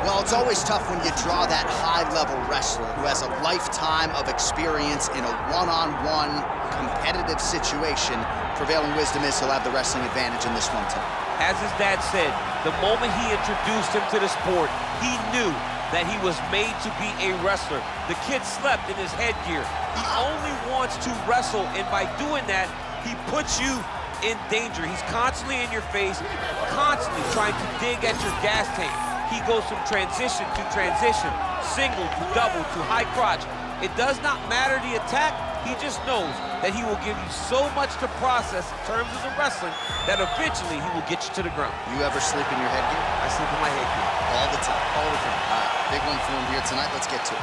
Well, it's always tough when you draw that high-level wrestler who has a lifetime of experience in a one-on-one competitive situation. Prevailing wisdom is he'll have the wrestling advantage in this one, Tim. As his dad said, the moment he introduced him to the sport, he knew that he was made to be a wrestler. The kid slept in his headgear. He only wants to wrestle, and by doing that, he puts you in danger. He's constantly in your face, constantly trying to dig at your gas tank. He goes from transition to transition, single to double to high crotch. It does not matter the attack. He just knows that he will give you so much to process in terms of the wrestling that eventually he will get you to the ground. You ever sleep in your headgear? I sleep in my headgear. All the time. All the time. All right, big one for him here tonight. Let's get to it.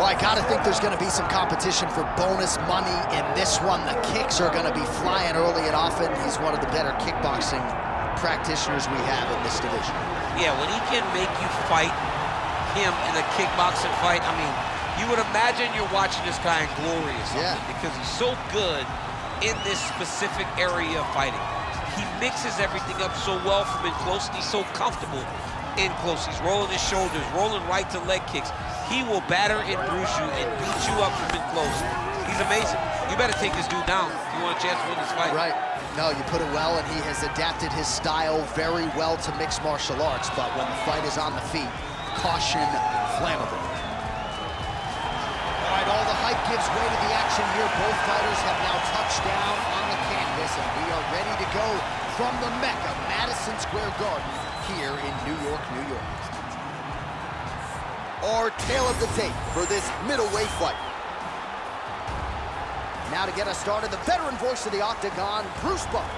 Well, I gotta think there's gonna be some competition for bonus money in this one. The kicks are gonna be flying early and often. He's one of the better kickboxing practitioners we have in this division. Yeah, when he can make you fight him in a kickboxing fight, I mean, you would imagine you're watching this guy in glory or something, because he's so good in this specific area of fighting. He mixes everything up so well from in close, and he's so comfortable in close. He's rolling his shoulders, rolling right to leg kicks. He will batter and bruise you and beat you up from in close. He's amazing. You better take this dude down if you want a chance to win this fight. Right. No, you put it well, and he has adapted his style very well to mixed martial arts, but when the fight is on the feet, caution, flammable. All right, all the hype gives way to the action here. Both fighters have now touched down on the canvas, and we are ready to go from the Mecca, Madison Square Garden, here in New York, New York. Our tale of the tape for this middleweight fight. Now to get us started, the veteran voice of the Octagon, Bruce Buffer.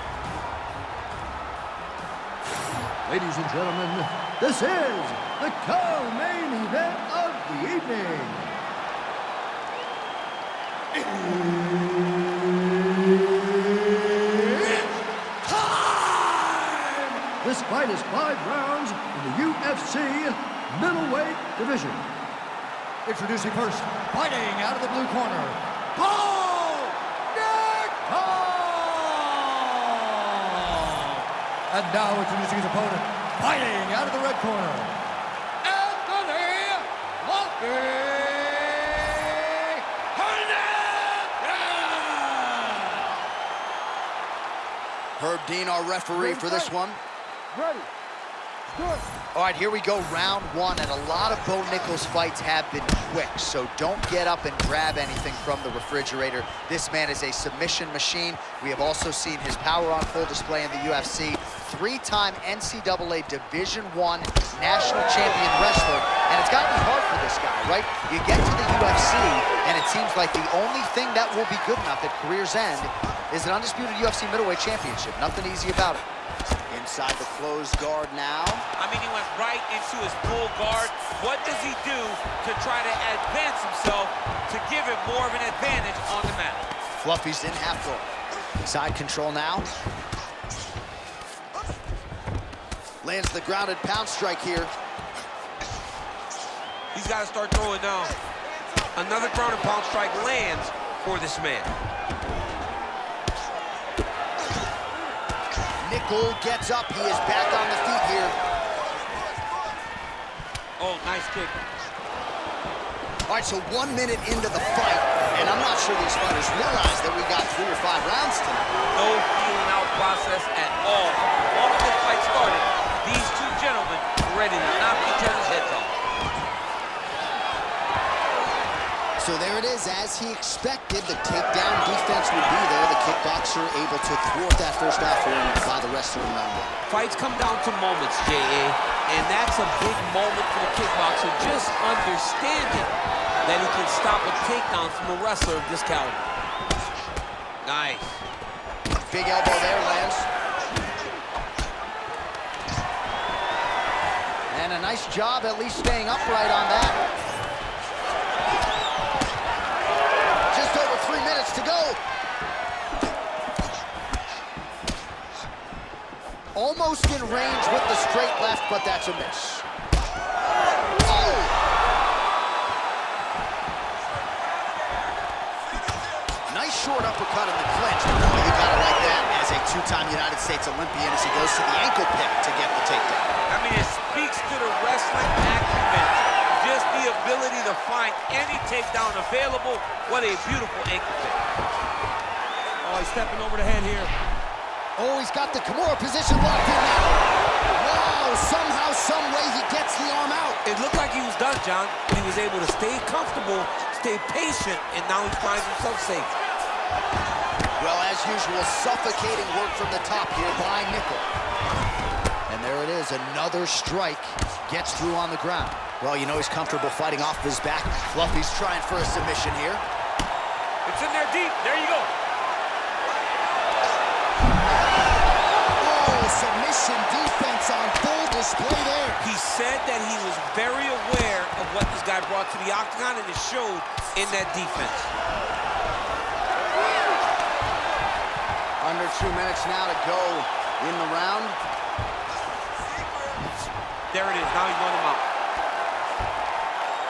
Ladies and gentlemen, this is the co-main event of the evening. It's time! This fight is 5 rounds in the UFC middleweight division. Introducing first, fighting out of the blue corner, Paul Nickel! And now introducing his opponent, fighting out of the red corner, Anthony Hernandez! Herb Dean, our referee for this one. Ready. Good. All right, here we go, round one, and a lot of Bo Nickal's fights have been quick, so don't get up and grab anything from the refrigerator. This man is a submission machine. We have also seen his power on full display in the UFC. 3-time NCAA Division I national champion wrestler, and it's got to be hard for this guy, right? You get to the UFC, and it seems like the only thing that will be good enough at career's end is an undisputed UFC middleweight championship. Nothing easy about it. Inside the closed guard now. I mean, he went right into his full guard. What does he do to try to advance himself to give him more of an advantage on the mat? Fluffy's in half guard. Side control now. Lands the grounded pound strike here. He's got to start throwing now. Another grounded pound strike lands for this man. Nickel gets up. He is back on the feet here. Oh, nice kick. All right, so 1 minute into the fight, and I'm not sure these fighters realize that we got 3 or 5 rounds tonight. No feeling out process at all. Once this fight started, these two gentlemen were ready to knock each other's heads off. So there it is, as he expected, the takedown defense would be there. The kickboxer able to thwart that first offering by the wrestler in round one. Fights come down to moments, J.A., and that's a big moment for the kickboxer, just understanding that he can stop a takedown from a wrestler of this caliber. Nice. Big elbow there, Lance. And a nice job at least staying upright on that. Just over 3 minutes to go. Almost in range with the straight left, but that's a miss. Oh! Nice short uppercut in the clinch. Oh, you gotta like that as a two-time United States Olympian as he goes to the ankle pick to get the takedown. I mean, it speaks to the wrestling acumen. Just the ability to find any takedown available. What a beautiful ankle pick. Oh, he's stepping over the head here. Oh, he's got the Kimura position locked in now. Wow, somehow, some way he gets the arm out. It looked like he was done, John. He was able to stay comfortable, stay patient, and now he finds himself safe. Well, as usual, suffocating work from the top here by Nickel. And there it is, another strike gets through on the ground. Well, you know he's comfortable fighting off of his back. Fluffy's trying for a submission here. It's in there deep. There you go. Submission defense on full display there. He said that he was very aware of what this guy brought to the octagon, and it showed in that defense. Under 2 minutes now to go in the round. There it is. Now he's going him out.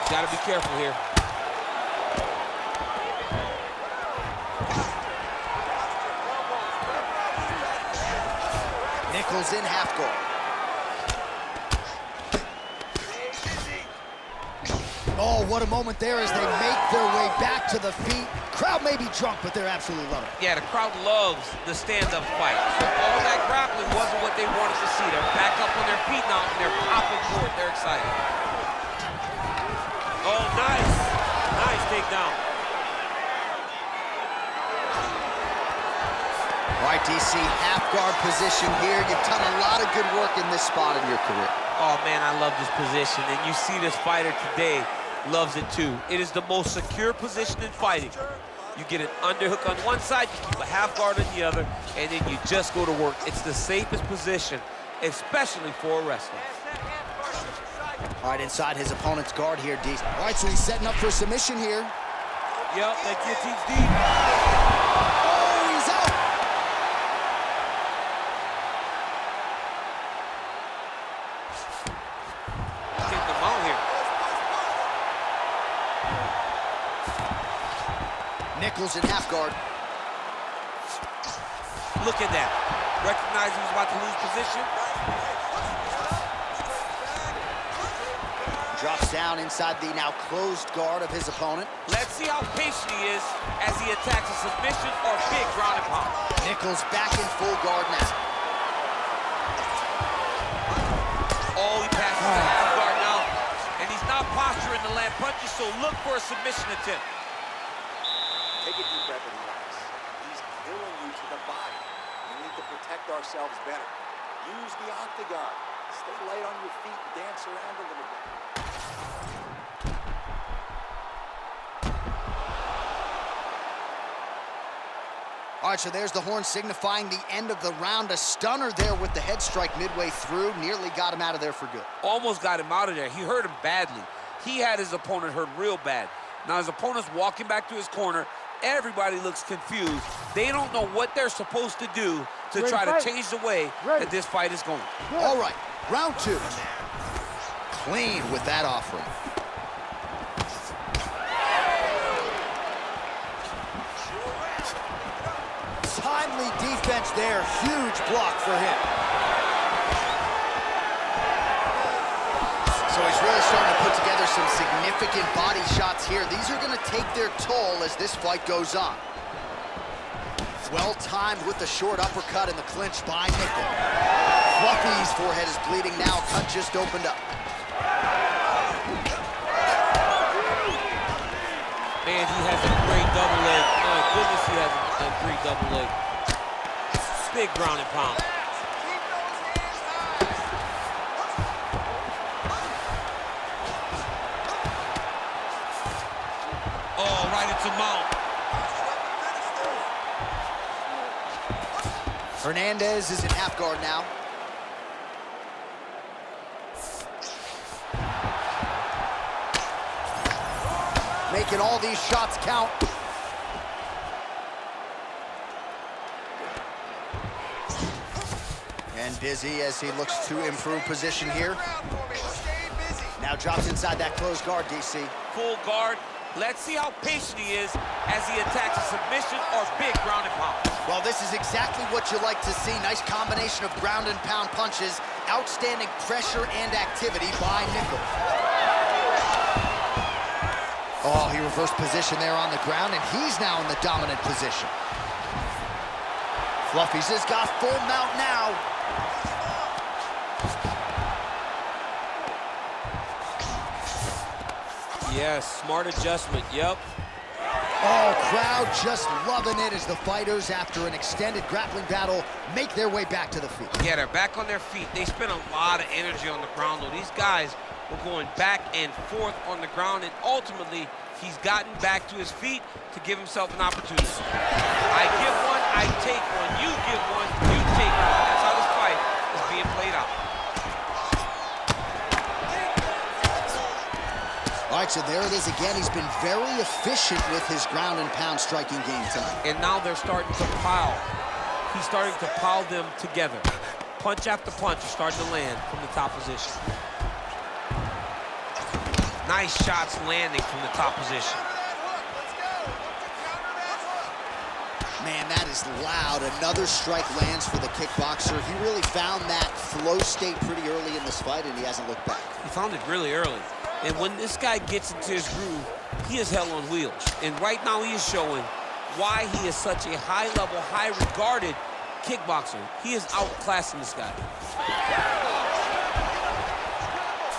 He's got to be careful here. Nichols in half guard. Oh, what a moment there as they make their way back to the feet. Crowd may be drunk, but they're absolutely loving it. Yeah, the crowd loves the stand-up fight. So all that grappling wasn't what they wanted to see. They're back up on their feet now, and they're popping forward. They're excited. Oh, nice. Nice takedown. All right, DC, half guard position here. You've done a lot of good work in this spot in your career. Oh, man, I love this position. And you see this fighter today loves it, too. It is the most secure position in fighting. You get an underhook on one side, you keep a half guard on the other, and then you just go to work. It's the safest position, especially for a wrestler. All right, inside his opponent's guard here, DC. All right, so he's setting up for submission here. Yep, that guillotine's deep. Oh, he's out. Take them out here. Nichols in half guard. Look at that. Recognized he was about to lose position. Drops down inside the now closed guard of his opponent. Let's see how patient he is as he attacks a submission or big ground and pound. Nichols back in full guard now. Oh, he passes the half guard now. And he's not posturing to land punches, so look for a submission attempt. Take a deep breath and relax. He's killing you to the body. We need to protect ourselves better. Use the octagon. Stay light on your feet and dance around a little bit. All right, so there's the horn signifying the end of the round. A stunner there with the head strike midway through. Nearly got him out of there for good. Almost got him out of there. He hurt him badly. He had his opponent hurt real bad. Now his opponent's walking back to his corner. Everybody looks confused. They don't know what they're supposed to do to try to change the way that this fight is going. All right, round 2. Clean with that offering. Timely defense there. Huge block for him. So he's really starting to put together some significant body shots here. These are going to take their toll as this fight goes on. Well-timed with the short uppercut in the clinch by Nickel. Fluffy's forehead is bleeding now. Cut just opened up. Man, he has a great double leg. My goodness, he has a great double leg. Big ground and pound. Oh, right into mount. Hernandez is in half guard now. Making all these shots count. And busy as he looks to improve position here. Now drops inside that closed guard, DC. Full guard. Let's see how patient he is as he attacks a submission or big ground and pound. Well, this is exactly what you like to see. Nice combination of ground and pound punches. Outstanding pressure and activity by Nichols. Oh, he reversed position there on the ground, and he's now in the dominant position. Fluffy's has got full mount now. Yes, smart adjustment, yep. Oh, crowd just loving it as the fighters, after an extended grappling battle, make their way back to the feet. Yeah, they're back on their feet. They spent a lot of energy on the ground, though. These guys were going back and forth on the ground, and ultimately, he's gotten back to his feet to give himself an opportunity. I give one, I take one. You give one, you take one. That's how this fight is being played out. All right, so there it is again. He's been very efficient with his ground and pound striking game tonight. And now they're starting to pile. He's starting to pile them together. Punch after punch is starting to land from the top position. Nice shots landing from the top position. Man, that is loud. Another strike lands for the kickboxer. He really found that flow state pretty early in this fight, and he hasn't looked back. He found it really early. And when this guy gets into his groove, he is hell on wheels. And right now he is showing why he is such a high-level, high-regarded kickboxer. He is outclassing this guy.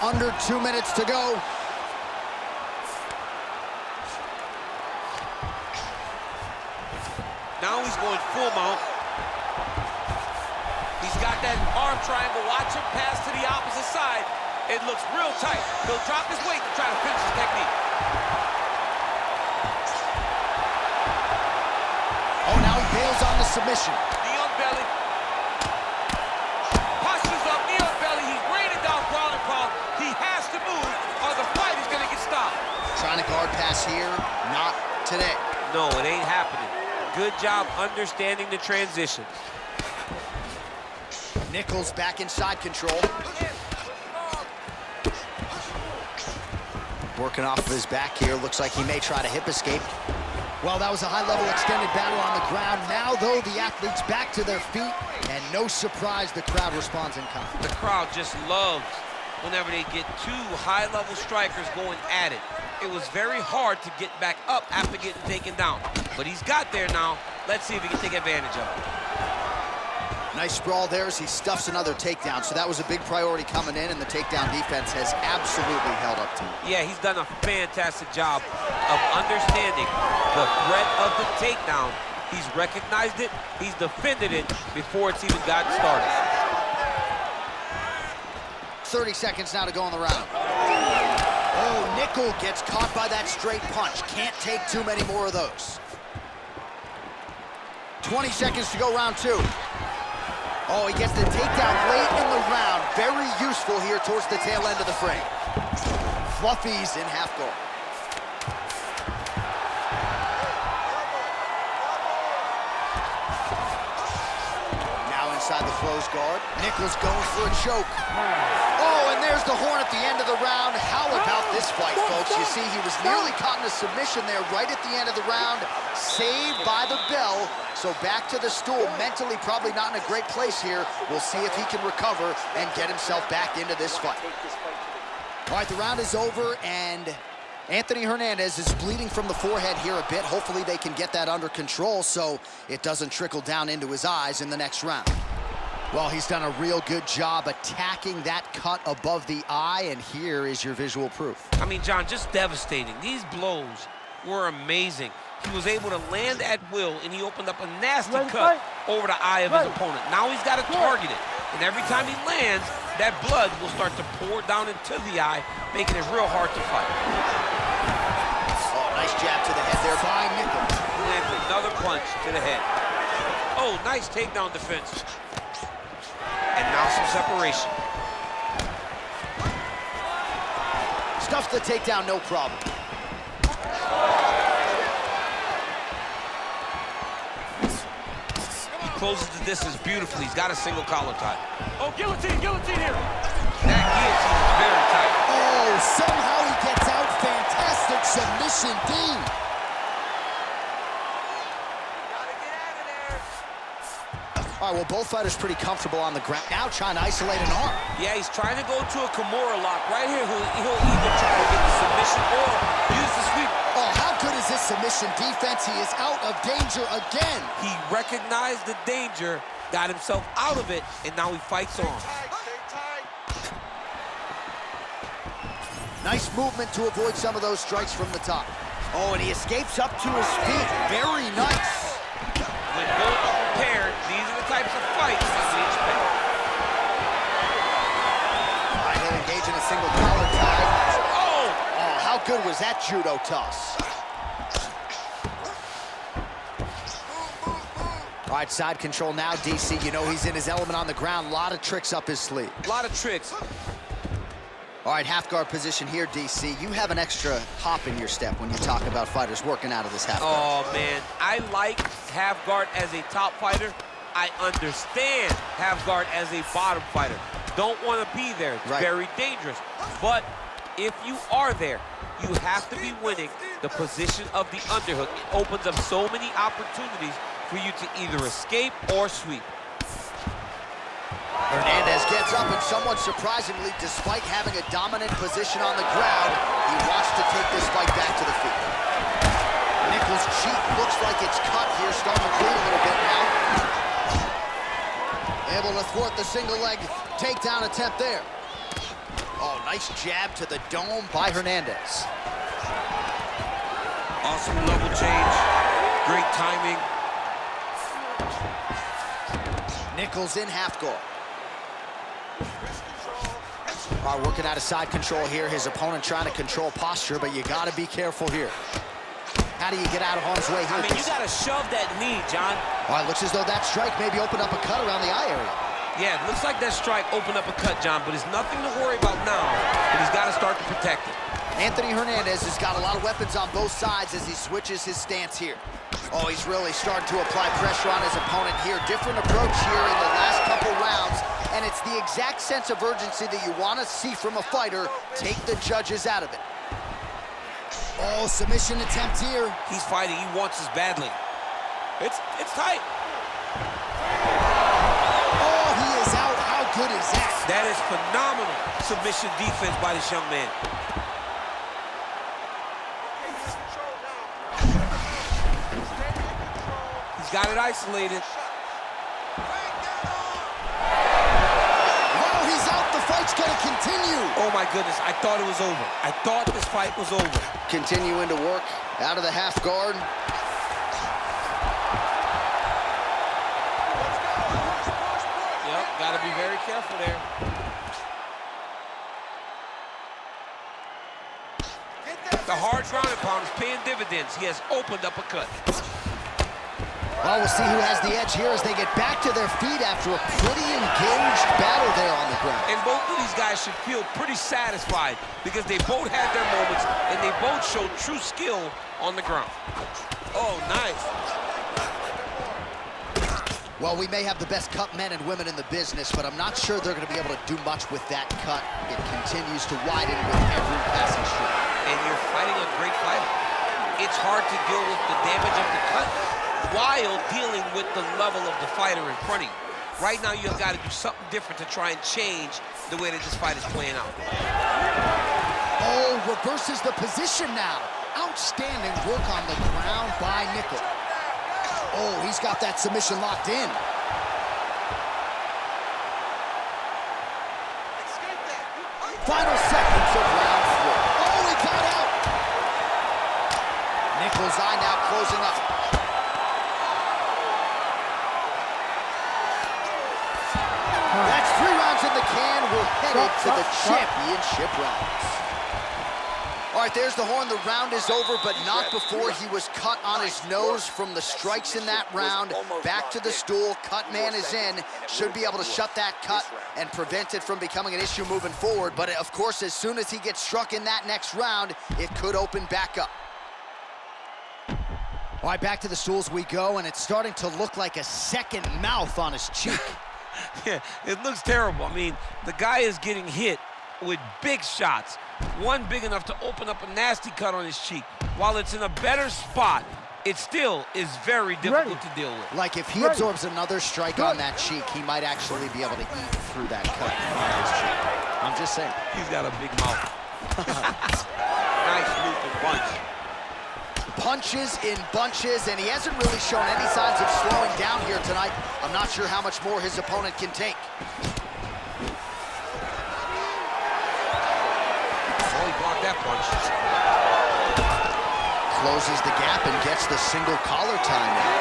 Under 2 minutes to go. Now he's going full mount. He's got that arm triangle. Watch him pass to the opposite side. It looks real tight. He'll drop his weight to try to finish his technique. Oh, now he bails on the submission. Knee on belly. Postures up, knee on belly. He's raining down ground and pound. He has to move or the fight is going to get stopped. Trying to guard pass here. Not today. No, it ain't happening. Good job understanding the transition. Nichols back inside control. Working off of his back here. Looks like he may try to hip escape. Well, that was a high-level extended battle on the ground. Now, though, the athletes back to their feet, and no surprise, the crowd responds in kind. The crowd just loves whenever they get two high-level strikers going at it. It was very hard to get back up after getting taken down. But he's got there now. Let's see if he can take advantage of it. Nice sprawl there as he stuffs another takedown. So that was a big priority coming in, and the takedown defense has absolutely held up to him. Yeah, he's done a fantastic job of understanding the threat of the takedown. He's recognized it, he's defended it before it's even gotten started. 30 seconds now to go in the round. Oh, Nichols gets caught by that straight punch. Can't take too many more of those. 20 seconds to go, round two. Oh, he gets the takedown late in the round. Very useful here towards the tail end of the frame. Fluffy's in half guard. Now inside the closed guard. Nichols going for a choke. Oh, and there's the horn at the end of the round. How about this fight, folks? You see, he was nearly caught in a submission there right at the end of the round. Saved by the bell. So back to the stool, mentally probably not in a great place here. We'll see if he can recover and get himself back into this fight. All right, the round is over, and Anthony Hernandez is bleeding from the forehead here a bit. Hopefully they can get that under control so it doesn't trickle down into his eyes in the next round. Well, he's done a real good job attacking that cut above the eye, and here is your visual proof. I mean, John, just devastating. These blows were amazing. He was able to land at will, and he opened up a nasty cut over the eye of his opponent. Now he's got to target it, and every time he lands, that blood will start to pour down into the eye, making it real hard to fight. Oh, nice jab to the head there by Nichols. Landed another punch to the head. Oh, nice takedown defense. And now some separation. Stuffs the takedown, no problem. closes the distance beautifully. He's got a single collar tie. Oh, guillotine, guillotine here. That guillotine is very tight. Oh, somehow he gets out. Fantastic submission, D. All right, well, both fighters pretty comfortable on the ground. Now trying to isolate an arm. Yeah, he's trying to go to a Kimura lock. Right here, he'll either try to get the submission or use the sweep. Oh, how good is this submission defense? He is out of danger again. He recognized the danger, got himself out of it, and now he fights on. Nice movement to avoid some of those strikes from the top. Oh, and he escapes up to his feet. Very nice. When both are prepared, these are the types of fights that we expect. All right, he'll engage in a single collar tie. Oh! Oh, how good was that judo toss? All right, side control now, DC. You know he's in his element on the ground. A lot of tricks up his sleeve. A lot of tricks. All right, half guard position here, DC. You have an extra hop in your step when you talk about fighters working out of this half guard. Oh, man. I like half guard as a top fighter. I understand half guard as a bottom fighter. Don't want to be there. It's very dangerous. But if you are there, you have to be winning the position of the underhook. It opens up so many opportunities for you to either escape or sweep. Hernandez gets up, and somewhat surprisingly, despite having a dominant position on the ground, he wants to take this fight back to the feet. Nichols' cheek looks like it's cut here, starting to bleed a little bit now. Able to thwart the single leg takedown attempt there. Oh, nice jab to the dome by Hernandez. Awesome level change. Great timing. Nichols in half guard. All right, working out of side control here. His opponent trying to control posture, but you got to be careful here. How do you get out of harm's way here? I mean, you got to shove that knee, John. All right, looks as though that strike maybe opened up a cut around the eye area. Yeah, it looks like that strike opened up a cut, John, but it's nothing to worry about now, but he's got to start to protect it. Anthony Hernandez has got a lot of weapons on both sides as he switches his stance here. Oh, he's really starting to apply pressure on his opponent here. Different approach here in the last couple rounds, and it's the exact sense of urgency that you want to see from a fighter. Take the judges out of it. Oh, submission attempt here. He's fighting. He wants this badly. It's tight. Oh, he is out. How good is that? That is phenomenal submission defense by this young man. He's got it isolated. Oh, he's out. The fight's going to continue. Oh, my goodness. I thought it was over. I thought this fight was over. Continuing to work out of the half guard. Yep, got to be very careful there. The hard ground and pound is paying dividends. He has opened up a cut. Well, we'll see who has the edge here as they get back to their feet after a pretty engaged battle there on the ground. And both of these guys should feel pretty satisfied because they both had their moments and they both showed true skill on the ground. Oh, nice. Well, we may have the best cut men and women in the business, but I'm not sure they're going to be able to do much with that cut. It continues to widen with every passing strike. And you're fighting a great fighter. It's hard to deal with the damage of the cut while dealing with the level of the fighter in front of you. Right now, you've got to do something different to try and change the way that this fight is playing out. Oh, reverses the position now. Outstanding work on the ground by Nichols. Oh, he's got that submission locked in. Final seconds of round 3. Oh, he got out. Nichols' eye now closing up. That's 3 rounds in the can. We're headed to the championship rounds. All right, there's the horn. The round is over, but not before he was cut on his nose from the strikes in that round. Back to the stool. Cut man is in. Should be able to shut that cut and prevent it from becoming an issue moving forward. But, of course, as soon as he gets struck in that next round, it could open back up. All right, back to the stools we go, and it's starting to look like a second mouth on his cheek. Yeah, it looks terrible. I mean, the guy is getting hit with big shots. One big enough to open up a nasty cut on his cheek. While it's in a better spot, it still is very difficult to deal with. Like if he absorbs another strike on that cheek, he might actually be able to eat through that cut on his cheek. I'm just saying. He's got a big mouth. Nice looping punch. Punches in bunches, and he hasn't really shown any signs of slowing down here tonight. I'm not sure how much more his opponent can take. Oh, he blocked that punch. Closes the gap and gets the single collar time now.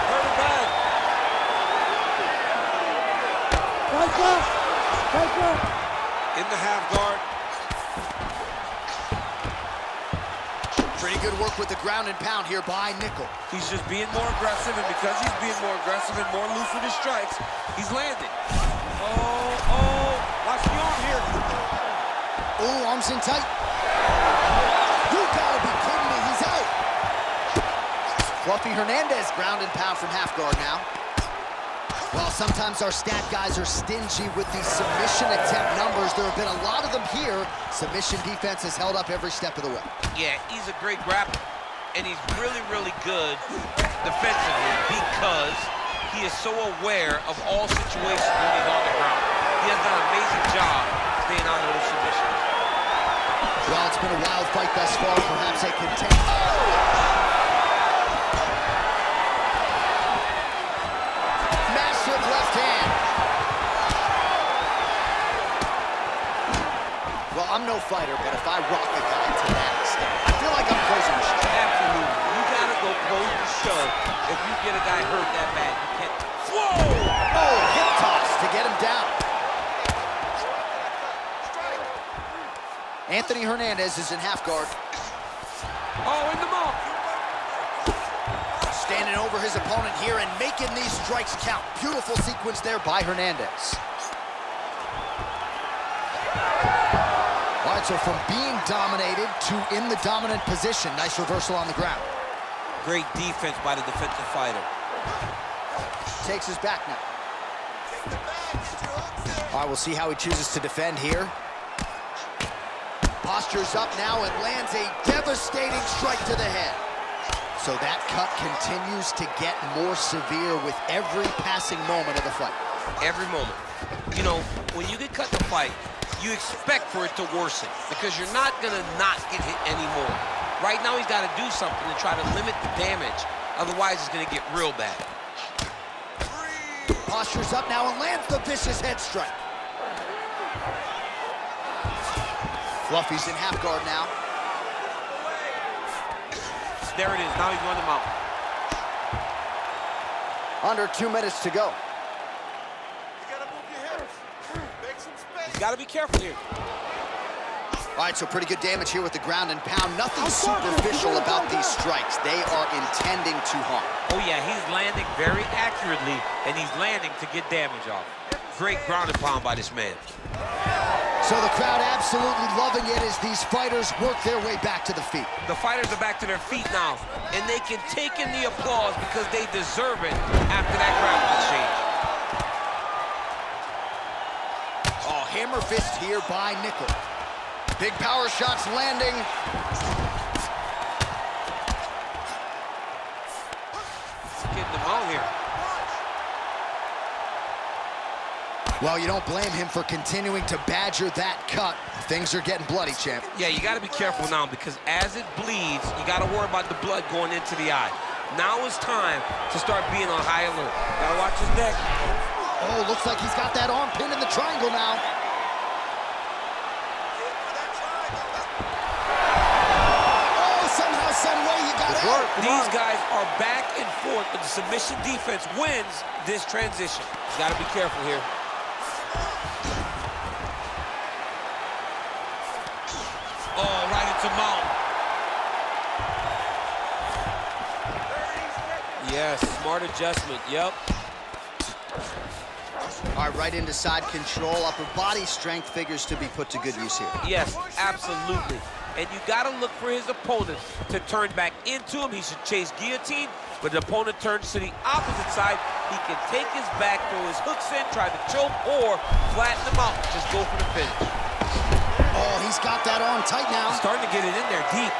Hurt him bad. In the half guard. Pretty good work with the ground and pound here by Nickel. He's just being more aggressive, and because he's being more aggressive and more loose with his strikes, he's landing. Oh, watch the arm here. Oh, arms in tight. You gotta be kidding me, he's out. Fluffy Hernandez, ground and pound from half guard now. Well, sometimes our stat guys are stingy with these submission attempt numbers. There have been a lot of them here. Submission defense has held up every step of the way. Yeah, he's a great grappler, and he's really, really good defensively because he is so aware of all situations when he's on the ground. He has done an amazing job staying out of those submissions. Well, it's been a wild fight thus far. Perhaps a contender. Massive left hand. Well, I'm no fighter, but if I rock a guy to that extent, I feel like I'm closing the show. Absolutely. You gotta go close the show if you get a guy hurt that bad. You can't. Whoa! Oh, hip toss to get him down. Anthony Hernandez is in half guard. Oh, in the mouth. Standing over his opponent here and making these strikes count. Beautiful sequence there by Hernandez. All right, so from being dominated to in the dominant position. Nice reversal on the ground. Great defense by the defensive fighter. Takes his back now. All right, we'll see how he chooses to defend here. Postures up now and lands a devastating strike to the head. So that cut continues to get more severe with every passing moment of the fight. Every moment. You know, when you get cut in a fight, you expect for it to worsen because you're not gonna not get hit anymore. Right now, he's got to do something to try to limit the damage. Otherwise, it's gonna get real bad. Postures up now and lands the vicious head strike. Fluffy's in half guard now. There it is. Now he's going to mount. Under 2 minutes to go. He's got to be careful here. All right, so pretty good damage here with the ground and pound. Nothing superficial about these strikes. They are intending to harm. Oh, yeah, he's landing very accurately, and he's landing to get damage off. Great ground and pound by this man. So the crowd absolutely loving it as these fighters work their way back to the feet. The fighters are back to their feet now, and they can take in the applause because they deserve it after that grappling exchange. Oh, hammer fist here by Nickel. Big power shots landing. Getting them out here. Well, you don't blame him for continuing to badger that cut. Things are getting bloody, champ. Yeah, you got to be careful now because as it bleeds, you got to worry about the blood going into the eye. Now is time to start being on high alert. Got to watch his neck. Oh, looks like he's got that arm pinned in the triangle now. Oh, somehow, some way you got out. These guys are back and forth, but the submission defense wins this transition. He's got to be careful here. Oh, right into mount. Yes, smart adjustment, yep. All right, right into side control. Upper body strength figures to be put to good use here. Yes, absolutely. And you got to look for his opponent to turn back into him. He should chase guillotine, but the opponent turns to the opposite side. He can take his back, throw his hooks in, try to choke, or flatten him out. Just go for the finish. Oh, he's got that arm tight now. He's starting to get it in there deep.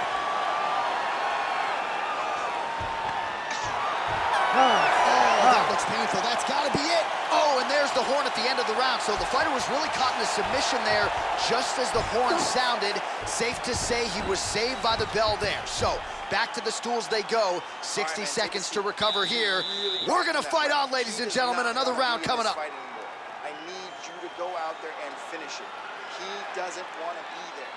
That looks painful. That's got to be it. Oh, and there's the horn at the end of the round. So the fighter was really caught in a submission there just as the horn sounded. Safe to say he was saved by the bell there. So back to the stools they go. 60 seconds to recover here. We're going to fight on, ladies and gentlemen. Another round coming up. I need you to go out there and finish it. He doesn't want to be there.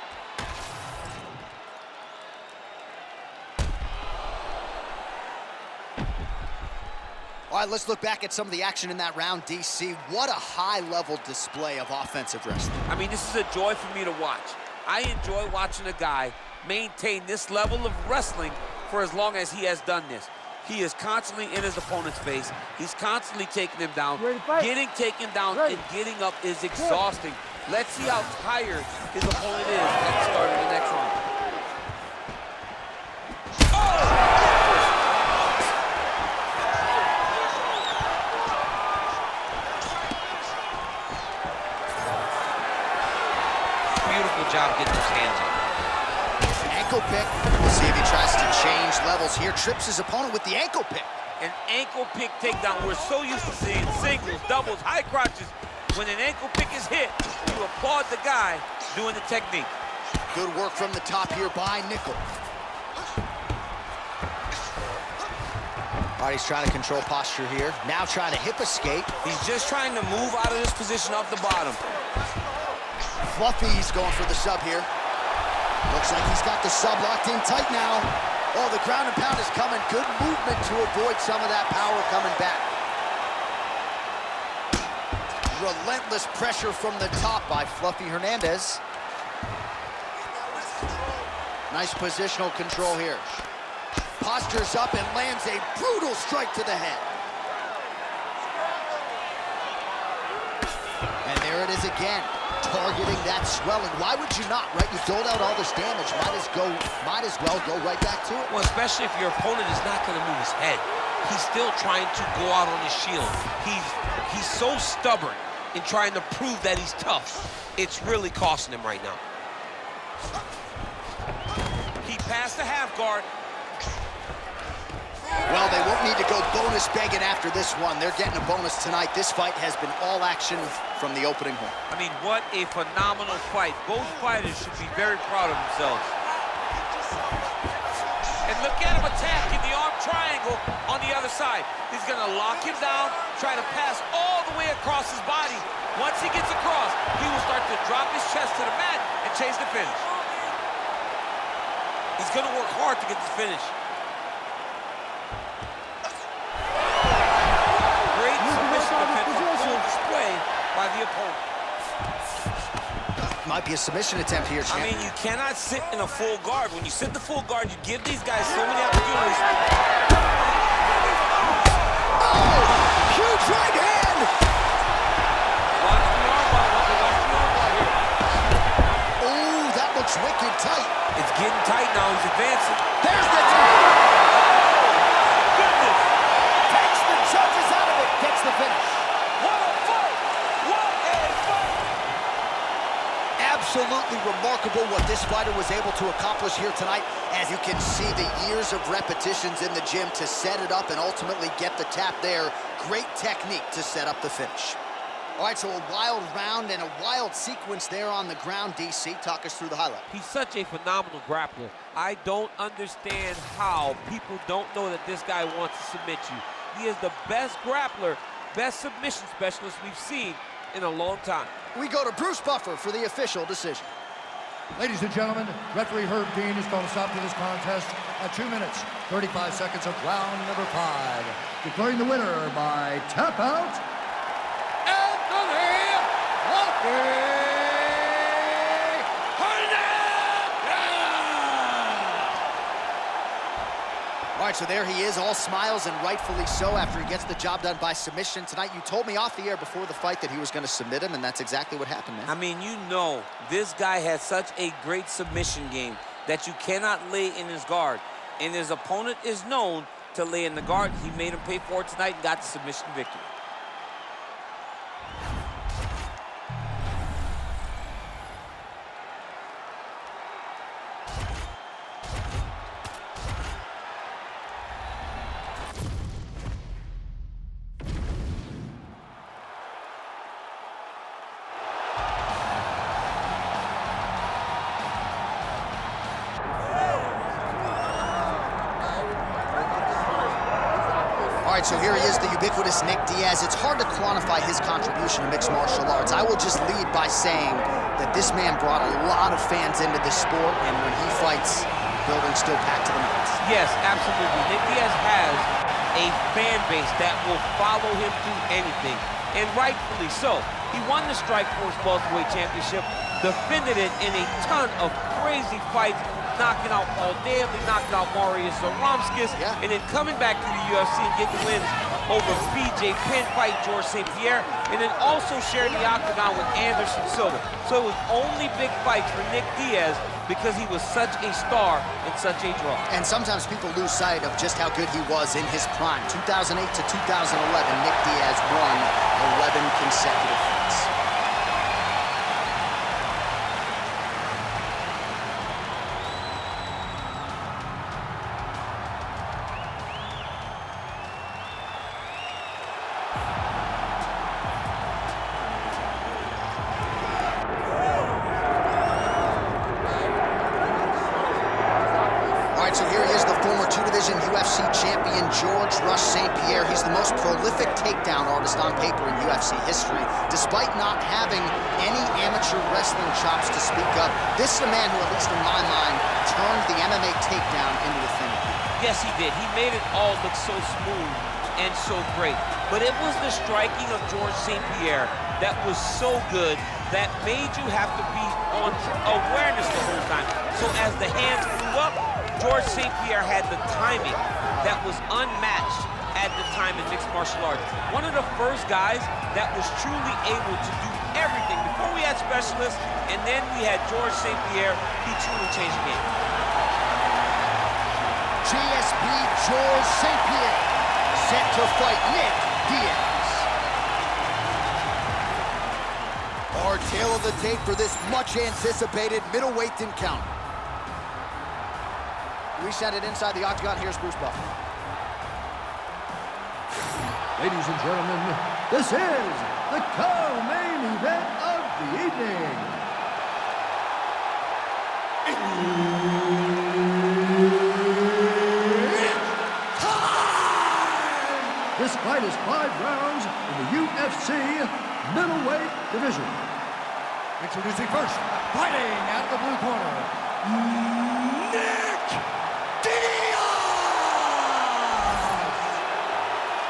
All right, let's look back at some of the action in that round, DC. What a high-level display of offensive wrestling. I mean, this is a joy for me to watch. I enjoy watching a guy maintain this level of wrestling for as long as he has done this. He is constantly in his opponent's face. He's constantly taking him down. Getting taken down and getting up is exhausting. Let's see how tired his opponent is at the start of the next round. Beautiful job getting those hands up. Ankle pick. We'll see if he tries to change levels here. Trips his opponent with the ankle pick. An ankle pick takedown. We're so used to seeing singles, doubles, high crotches. When an ankle pick is hit, you applaud the guy doing the technique. Good work from the top here by Nickel. All right, he's trying to control posture here. Now trying to hip escape. He's just trying to move out of this position off the bottom. Fluffy's going for the sub here. Looks like he's got the sub locked in tight now. Oh, the ground and pound is coming. Good movement to avoid some of that power coming back. Relentless pressure from the top by Fluffy Hernandez. Nice positional control here. Postures up and lands a brutal strike to the head. And there it is again, targeting that swelling. Why would you not, right? You doled out all this damage. Might as well go right back to it. Well, especially if your opponent is not going to move his head. He's still trying to go out on his shield. He's so stubborn in trying to prove that he's tough. It's really costing him right now. He passed the half guard. Well, they won't need to go bonus begging after this one. They're getting a bonus tonight. This fight has been all action from the opening horn. I mean, what a phenomenal fight. Both fighters should be very proud of themselves. And look at him attacking the arm triangle on the other side. He's going to lock him down, try to pass all the way across his body. Once he gets across, he will start to drop his chest to the mat and chase the finish. He's going to work hard to get this finish. Great submission attempt on full display by the opponent. Might be a submission attempt here, champ. I mean, you cannot sit in a full guard. When you sit in the full guard, you give these guys so many opportunities. Oh, huge right hand! Watch the armbar, watch the armbar here. Oh, that looks wicked tight. It's getting tight now, he's advancing. There's the tap! Goodness! Takes the judges out of it, gets the finish. What a fight! What a fight! Absolutely remarkable what this fighter was able to accomplish here tonight. As you can see, the years of repetitions in the gym to set it up and ultimately get the tap there. Great technique to set up the finish. All right, so a wild round and a wild sequence there on the ground. DC, talk us through the highlight. He's such a phenomenal grappler. I don't understand how people don't know that this guy wants to submit you. He is the best grappler, best submission specialist we've seen in a long time. We go to Bruce Buffer for the official decision. Ladies and gentlemen, referee Herb Dean is going to stop to this contest at 2 minutes, 35 seconds of round number 5. Declaring the winner by tap out, All All right, so there he is, all smiles, and rightfully so, after he gets the job done by submission tonight. You told me off the air before the fight that he was going to submit him, and that's exactly what happened, man. I mean, you know, this guy has such a great submission game that you cannot lay in his guard. And his opponent is known to lay in the guard. He made him pay for it tonight and got the submission victory. All right, so here he is, the ubiquitous Nick Diaz. It's hard to quantify his contribution to mixed martial arts. I will just lead by saying that this man brought a lot of fans into this sport, and when he fights, the building's still packed to the max. Yes, absolutely. Nick Diaz has a fan base that will follow him through anything, and rightfully so. He won the Strikeforce Welterweight Championship, defended it in a ton of crazy fights, knocking out Paul Daly, knocking out Marius Zaromskis, and then coming back to the UFC and getting wins over BJ Penn, fight George St. Pierre, and then also sharing the octagon with Anderson Silva. So it was only big fights for Nick Diaz because he was such a star and such a draw. And sometimes people lose sight of just how good he was in his prime. 2008 to 2011, Nick Diaz won 11 consecutive fights. So here he is, the former two-division UFC champion, George Rush St. Pierre. He's the most prolific takedown artist on paper in UFC history. Despite not having any amateur wrestling chops to speak of, this is a man who, at least in my mind, turned the MMA takedown into a thing. Yes, he did. He made it all look so smooth and so great. But it was the striking of George St. Pierre that was so good that made you have to be on awareness the whole time. So as the hands flew up, George St. Pierre had the timing that was unmatched at the time in mixed martial arts. One of the first guys that was truly able to do everything. Before we had specialists, and then we had George St. Pierre, he truly changed the game. GSP George St. Pierre, set to fight Nick Diaz. Our tale of the tape for this much-anticipated middleweight encounter. We send it inside the octagon. Here's Bruce Buffer. Ladies and gentlemen, this is the co-main event of the evening. This fight is 5 rounds in the UFC middleweight division. Introducing first, fighting out of the blue corner, Nick Diaz!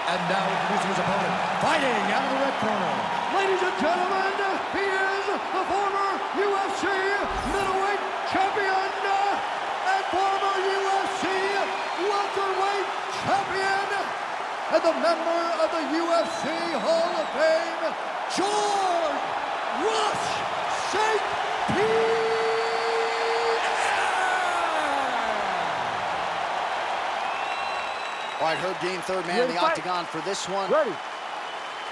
And now introducing his opponent, fighting out of the red corner. Ladies and gentlemen, he is the former UFC middleweight champion and former UFC welterweight champion and the member of the UFC Hall of Fame, George Rush St. Pierre! All right, Herb Dean, third man in the octagon for this one. Ready.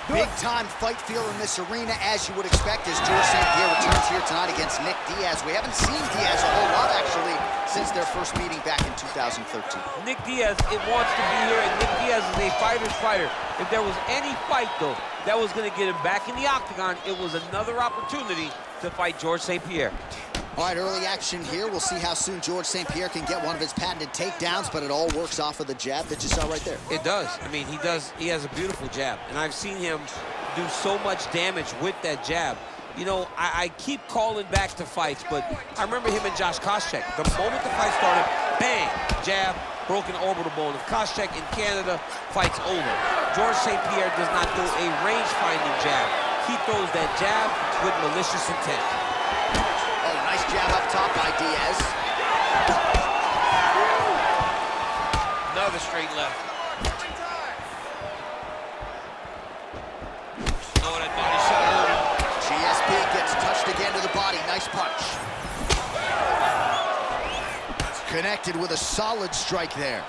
Big-time fight feel in this arena, as you would expect, as George St. Pierre returns here tonight against Nick Diaz. We haven't seen Diaz a whole lot, actually, since their first meeting back in 2013. Nick Diaz, it wants to be here, and Nick Diaz is a fighter's fighter. If there was any fight, though, that was going to get him back in the octagon, it was another opportunity to fight George St. Pierre. All right, early action here. We'll see how soon George St. Pierre can get one of his patented takedowns, but it all works off of the jab that you saw right there. It does. I mean, he does. He has a beautiful jab, and I've seen him do so much damage with that jab. You know, I keep calling back to fights, but I remember him and Josh Koscheck. The moment the fight started, bang, jab, broken orbital bone. If Koscheck in Canada, fight's over. George St. Pierre does not throw a range-finding jab. He throws that jab with malicious intent. Oh, nice jab up top by Diaz. Another straight left. Oh, that body shot hurt him. GSP gets touched again to the body. Nice punch. Connected with a solid strike there.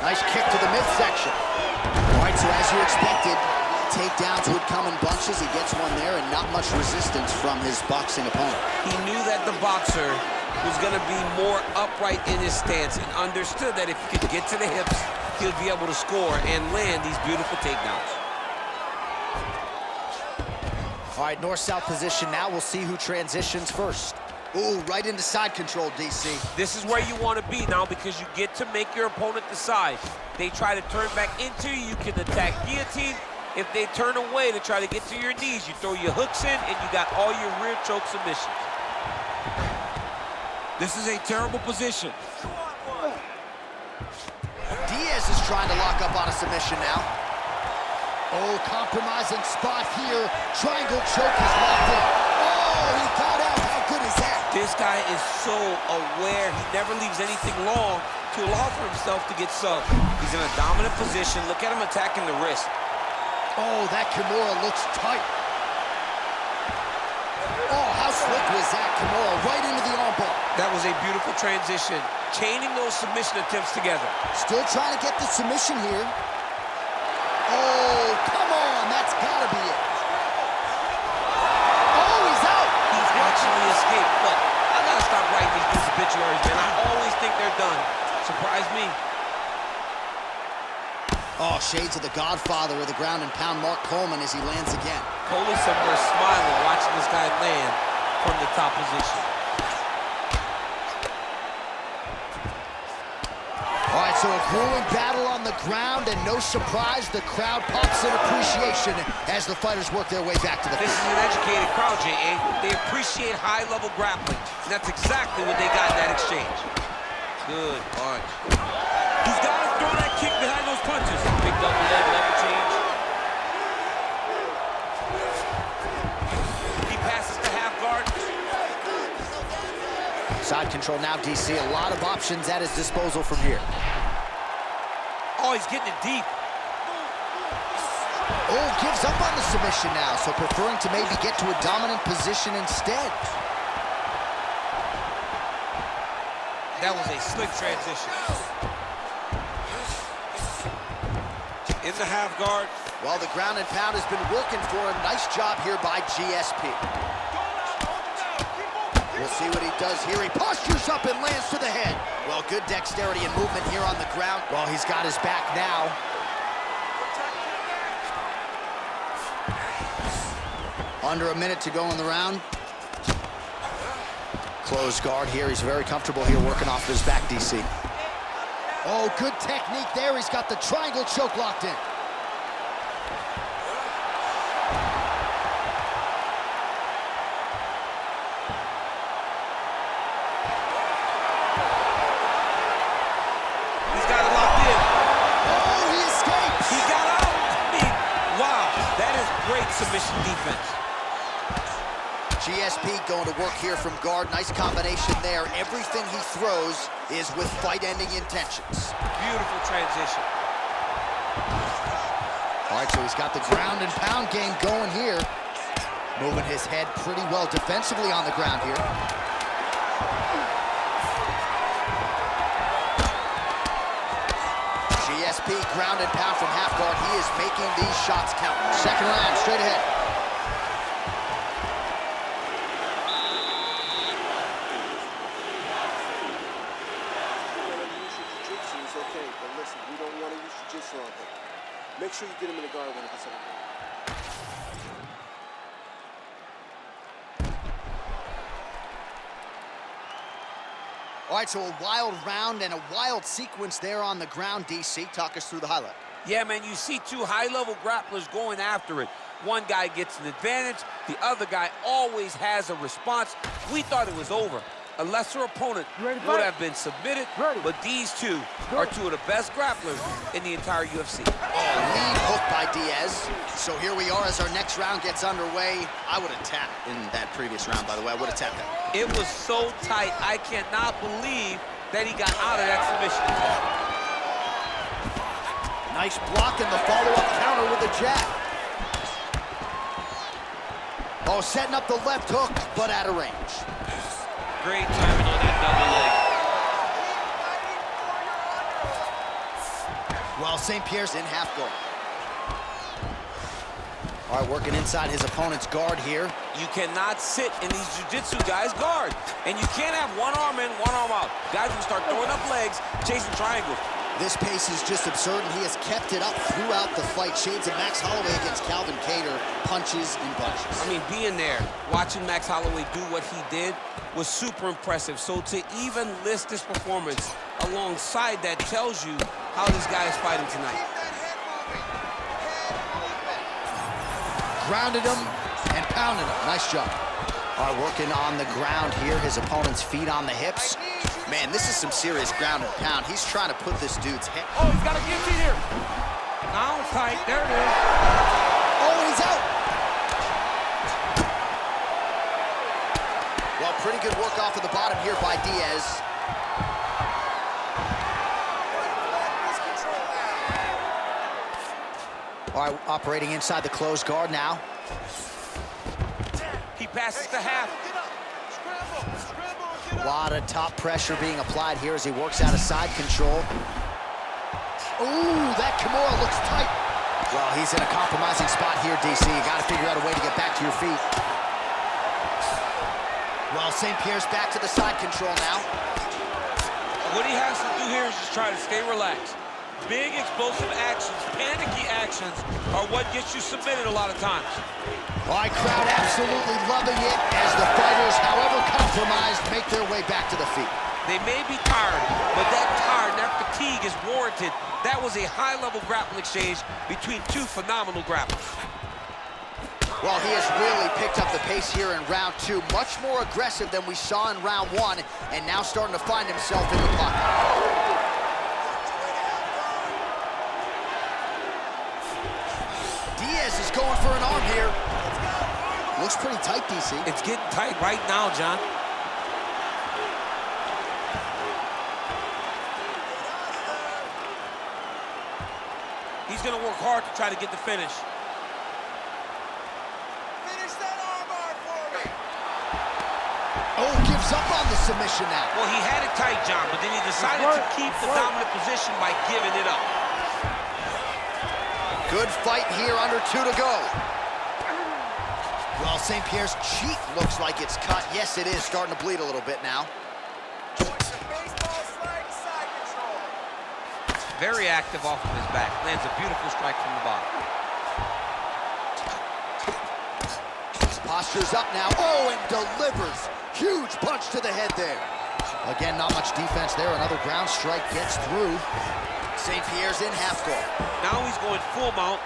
Nice kick to the midsection. All right, so as you expected, takedowns would come in bunches. He gets one there, and not much resistance from his boxing opponent. He knew that the boxer was going to be more upright in his stance and understood that if he could get to the hips, he'll be able to score and land these beautiful takedowns. All right, north-south position now. We'll see who transitions first. Ooh, right into side control, DC. This is where you want to be now because you get to make your opponent decide. They try to turn back into you, you can attack guillotine. If they turn away to try to get to your knees, you throw your hooks in and you got all your rear choke submissions. This is a terrible position. Diaz is trying to lock up on a submission now. Oh, compromising spot here. Triangle choke is locked in. Oh, he got out. How good is that? This guy is so aware. He never leaves anything long to allow for himself to get subbed. He's in a dominant position. Look at him attacking the wrist. Oh, that Kimura looks tight. Oh, how slick was that, Kimura? Right into the armbar. That was a beautiful transition, chaining those submission attempts together. Still trying to get the submission here. Oh, come on, that's gotta be it. Oh, he's out. He's actually escaped. Look, I gotta stop writing these dudes obituaries, man. I always think they're done. Surprise me. Oh, shades of the godfather of the ground and pound, Mark Coleman, as he lands again. Cole's somewhere smiling, watching this guy land from the top position. All right, so a grueling battle on the ground, and no surprise, the crowd pops in appreciation as the fighters work their way back to the This is an educated crowd, J.A. They appreciate high-level grappling, and that's exactly what they got in that exchange. Good punch. He's got to throw that kick behind those punches. Big double leg, level change. He passes the half guard. Side control now, DC. A lot of options at his disposal from here. Oh, he's getting it deep. Oh, gives up on the submission now, so preferring to maybe get to a dominant position instead. That was a slick transition. In the half guard. Well, the ground and pound has been working for him. Nice job here by GSP. We'll see what he does here. He postures up and lands to the head. Well, good dexterity and movement here on the ground. Well, he's got his back now. Under a minute to go in the round. Close guard here. He's very comfortable here working off his back, DC. Oh, good technique there. He's got the triangle choke locked in. He's got it locked in. Oh, he escapes. He got out. I mean, wow, that is great submission defense. GSP going to work here from guard. Nice combination there. Everything he throws is with fight-ending intentions. Beautiful transition. All right, so he's got the ground and pound game going here. Moving his head pretty well defensively on the ground here. GSP ground and pound from half guard. He is making these shots count. Second round, straight ahead. Okay, but listen, we don't want to use jiu-jitsu on him. Make sure you get him in the guard when he gets on the ground. All right, so a wild round and a wild sequence there on the ground, DC. Talk us through the highlight. Yeah, man, you see two high-level grapplers going after it. One guy gets an advantage, the other guy always has a response. We thought it was over. A lesser opponent would have been submitted, but these two are two of the best grapplers in the entire UFC. Oh, lead hook by Diaz. So here we are as our next round gets underway. I would have tapped in that previous round, by the way. I would have tapped that. It was so tight, I cannot believe that he got out of that submission attack. Nice block and the follow-up counter with a jab. Oh, setting up the left hook, but out of range. Great timing on that double leg. Well, St. Pierre's in half guard. All right, working inside his opponent's guard here. You cannot sit in these jiu-jitsu guys' guard. And you can't have one arm in, one arm out. Guys will start throwing up legs, chasing triangles. This pace is just absurd, and he has kept it up throughout the fight. Shades of Max Holloway against Calvin Kattar, punches and bunches. I mean, being there, watching Max Holloway do what he did was super impressive. So to even list this performance alongside that tells you how this guy is fighting tonight. Grounded him and pounded him. Nice job. All right, working on the ground here. His opponent's feet on the hips. Man, this is some serious ground and pound. He's trying to put this dude's head. Oh, he's got a guillotine here. Now it's tight. There it is. Oh, he's out. Well, pretty good work off of the bottom here by Diaz. All right, operating inside the closed guard now. He passes to half. A lot of top pressure being applied here as he works out of side control. Ooh, that Kimura looks tight. Well, he's in a compromising spot here, DC. You got to figure out a way to get back to your feet. Well, St. Pierre's back to the side control now. What he has to do here is just try to stay relaxed. Big explosive actions, panicky actions are what gets you submitted a lot of times. All right, crowd absolutely loving it as the fighters, however compromised, make their way back to the feet. They may be tired, but that tired, that fatigue is warranted. That was a high-level grappling exchange between two phenomenal grapplers. Well, he has really picked up the pace here in round two. Much more aggressive than we saw in round one, and now starting to find himself in the pocket. Diaz is going for an arm here. Looks pretty tight, DC. It's getting tight right now, John. He's going to work hard to try to get the finish. Finish that armbar for me. Oh, gives up on the submission now. Well, he had it tight, John, but then he decided to keep the dominant position by giving it up. Good fight here, under 2 to go. Well, St. Pierre's cheek looks like it's cut. Yes, it is starting to bleed a little bit now. Very active off of his back. Lands a beautiful strike from the bottom. Posture's up now. Oh, and delivers. Huge punch to the head there. Again, not much defense there. Another ground strike gets through. St. Pierre's in half guard. Now he's going full mount.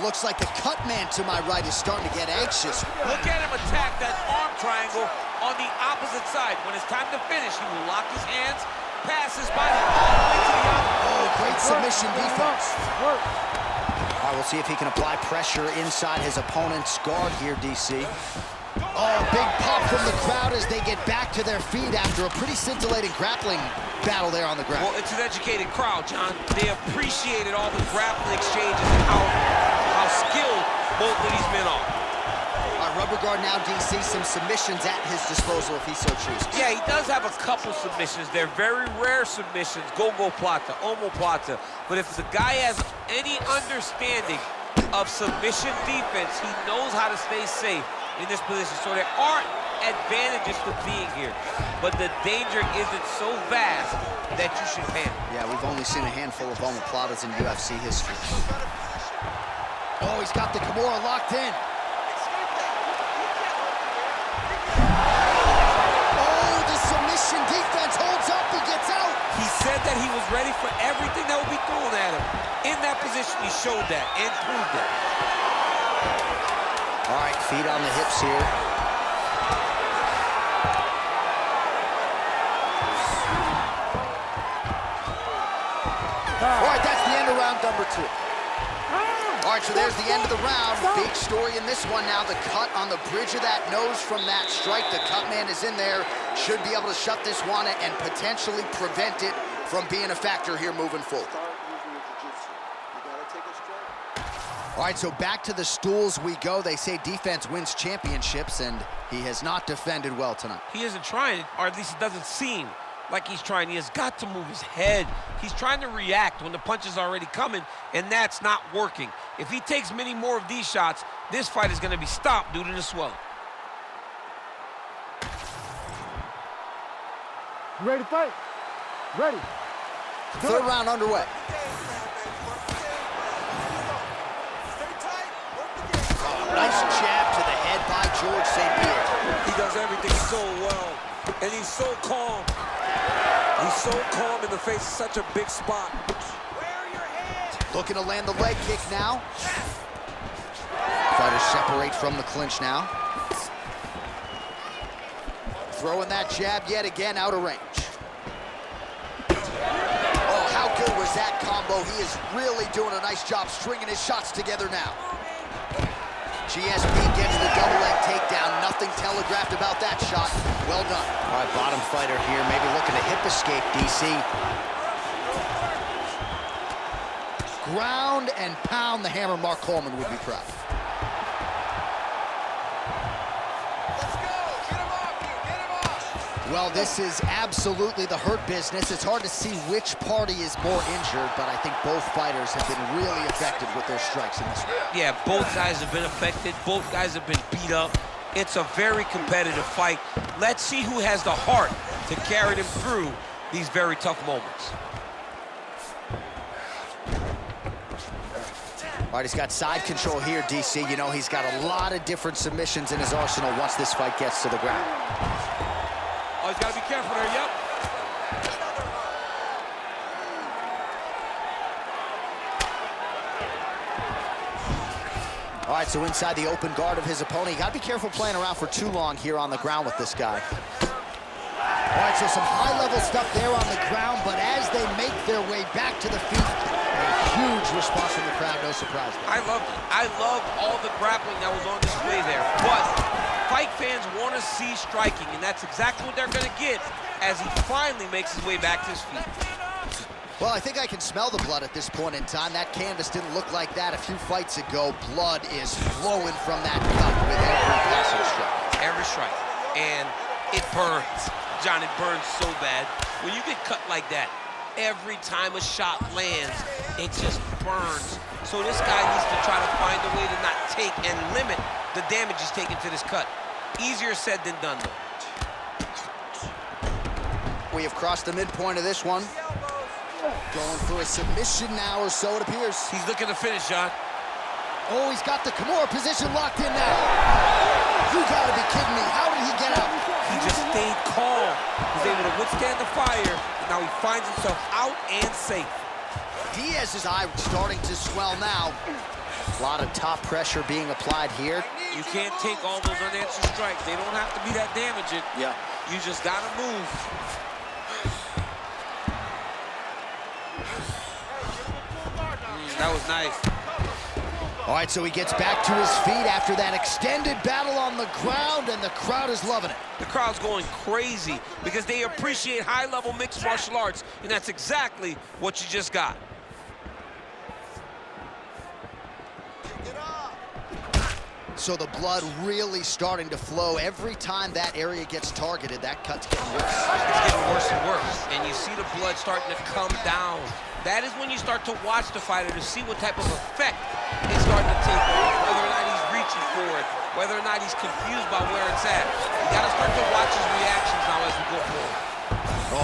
Looks like the cut man to my right is starting to get anxious. Look at him attack that arm triangle on the opposite side. When it's time to finish, he will lock his hands, pass his body all the way to the outside. Oh, great submission defense. All right, we'll see if he can apply pressure inside his opponent's guard here, DC. Oh, big pop from the crowd as they get back to their feet after a pretty scintillating grappling battle there on the ground. Well, it's an educated crowd, John. They appreciated all the grappling exchanges and how skilled both of these men are. Rubber guard now, DC, some submissions at his disposal if he so chooses. Yeah, he does have a couple submissions. They're very rare submissions, go-go plata, omoplata. But if the guy has any understanding of submission defense, he knows how to stay safe in this position. So there are advantages to being here, but the danger isn't so vast that you should panic. Yeah, we've only seen a handful of omoplatas in UFC history. Oh, he's got the Kimura locked in. Oh, the submission defense holds up, he gets out. He said that he was ready for everything that would be thrown at him. In that position, he showed that and proved it. All right, feet on the hips here. All right, that's the end of round number 2. All All right, so there's the end of the round. Big story in this one now. The cut on the bridge of that nose from that strike. The cut man is in there. Should be able to shut this one and potentially prevent it from being a factor here moving forward. All right, so back to the stools we go. They say defense wins championships, and he has not defended well tonight. He isn't trying, or at least it doesn't seem like he's trying. He has got to move his head. He's trying to react when the punch is already coming, and that's not working. If he takes many more of these shots, this fight is going to be stopped due to the swelling. You ready to fight? Ready. Third round underway. Nice jab to the head by George St. Pierre. He does everything so well, and he's so calm. He's so calm in the face of such a big spot. Looking to land the leg kick now. Fighters separate from the clinch now. Throwing that jab yet again out of range. Oh, how good was that combo? He is really doing a nice job stringing his shots together now. GSP gets the double leg takedown. Nothing telegraphed about that shot. Well done. All right, bottom fighter here, maybe looking to hip escape, DC. Ground and pound the hammer. Mark Coleman would be proud. Well, this is absolutely the hurt business. It's hard to see which party is more injured, but I think both fighters have been really effective with their strikes in this round. Yeah, both guys have been affected. Both guys have been beat up. It's a very competitive fight. Let's see who has the heart to carry them through these very tough moments. All right, he's got side control here, DC. You know, he's got a lot of different submissions in his arsenal once this fight gets to the ground. Oh, he's got to be careful there, yep. All right, so inside the open guard of his opponent. You got to be careful playing around for too long here on the ground with this guy. All right, so some high-level stuff there on the ground, but as they make their way back to the feet, a huge response from the crowd, no surprise there. I loved it. I loved all the grappling that was on display there. But fight fans want to see striking, and that's exactly what they're going to get as he finally makes his way back to his feet. Well, I think I can smell the blood at this point in time. That canvas didn't look like that a few fights ago. Blood is flowing from that cut with every passing strike. Every strike. And it burns. John, it burns so bad. When you get cut like that, every time a shot lands, it just burns. So this guy needs to try to find a way to not take and limit the damage he's taking to this cut. Easier said than done, though. We have crossed the midpoint of this one. Going for a submission now, or so it appears. He's looking to finish, John. Oh, he's got the Kimura position locked in now. You gotta be kidding me. How did he get out? He just stayed calm. He's able to withstand the fire, and now he finds himself out and safe. Diaz's eye starting to swell now. A lot of top pressure being applied here. You can't take all those unanswered strikes. They don't have to be that damaging. Yeah. You just gotta move. That was nice. All right, so he gets back to his feet after that extended battle on the ground, and the crowd is loving it. The crowd's going crazy because they appreciate high-level mixed martial arts, and that's exactly what you just got. So the blood really starting to flow. Every time that area gets targeted, that cut's getting worse. It's getting worse and worse, and you see the blood starting to come down. That is when you start to watch the fighter to see what type of effect it's starting to take on, whether or not he's reaching for it, whether or not he's confused by where it's at. You gotta start to watch his reactions now as we go forward.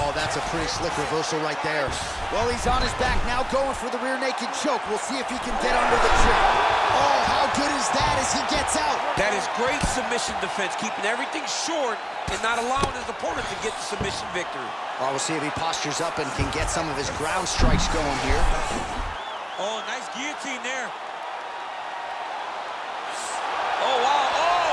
Oh, that's a pretty slick reversal right there. Well, he's on his back now, going for the rear naked choke. We'll see if he can get under the tree. Oh, how good is that as he gets out? That is great submission defense, keeping everything short and not allowing his opponent to get the submission victory. Well, we'll see if he postures up and can get some of his ground strikes going here. Oh, nice guillotine there. Oh, wow, oh!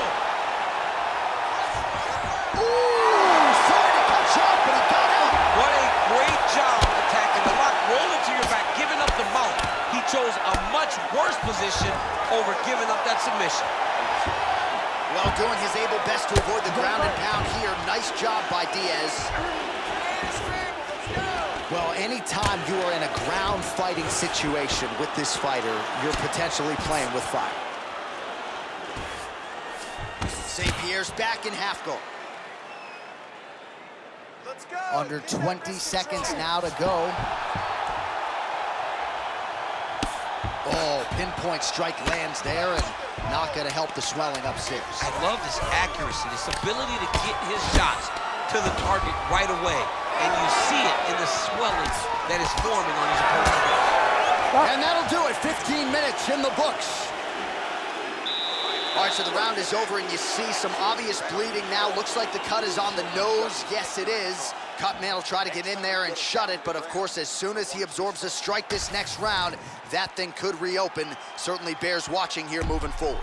Ooh, sorry to cut you off, but he got out. What a great job attacking the lock, rolling to your back, giving up the mount. He chose a much worse position over giving up that submission. Well, doing his able best to avoid the ground and pound here. Nice job by Diaz. Well, anytime you are in a ground fighting situation with this fighter, you're potentially playing with fire. St. Pierre's back in half guard. Let's go. Under 20 seconds now to go. Oh, pinpoint strike lands there and not going to help the swelling upstairs. I love this accuracy, this ability to get his shots to the target right away. And you see it in the swelling that is forming on his opponent's face. And that'll do it. 15 minutes in the books. All right, so the round is over, and you see some obvious bleeding now. Looks like the cut is on the nose. Yes, it is. Cutman will try to get in there and shut it, but of course, as soon as he absorbs a strike this next round, that thing could reopen. Certainly bears watching here moving forward.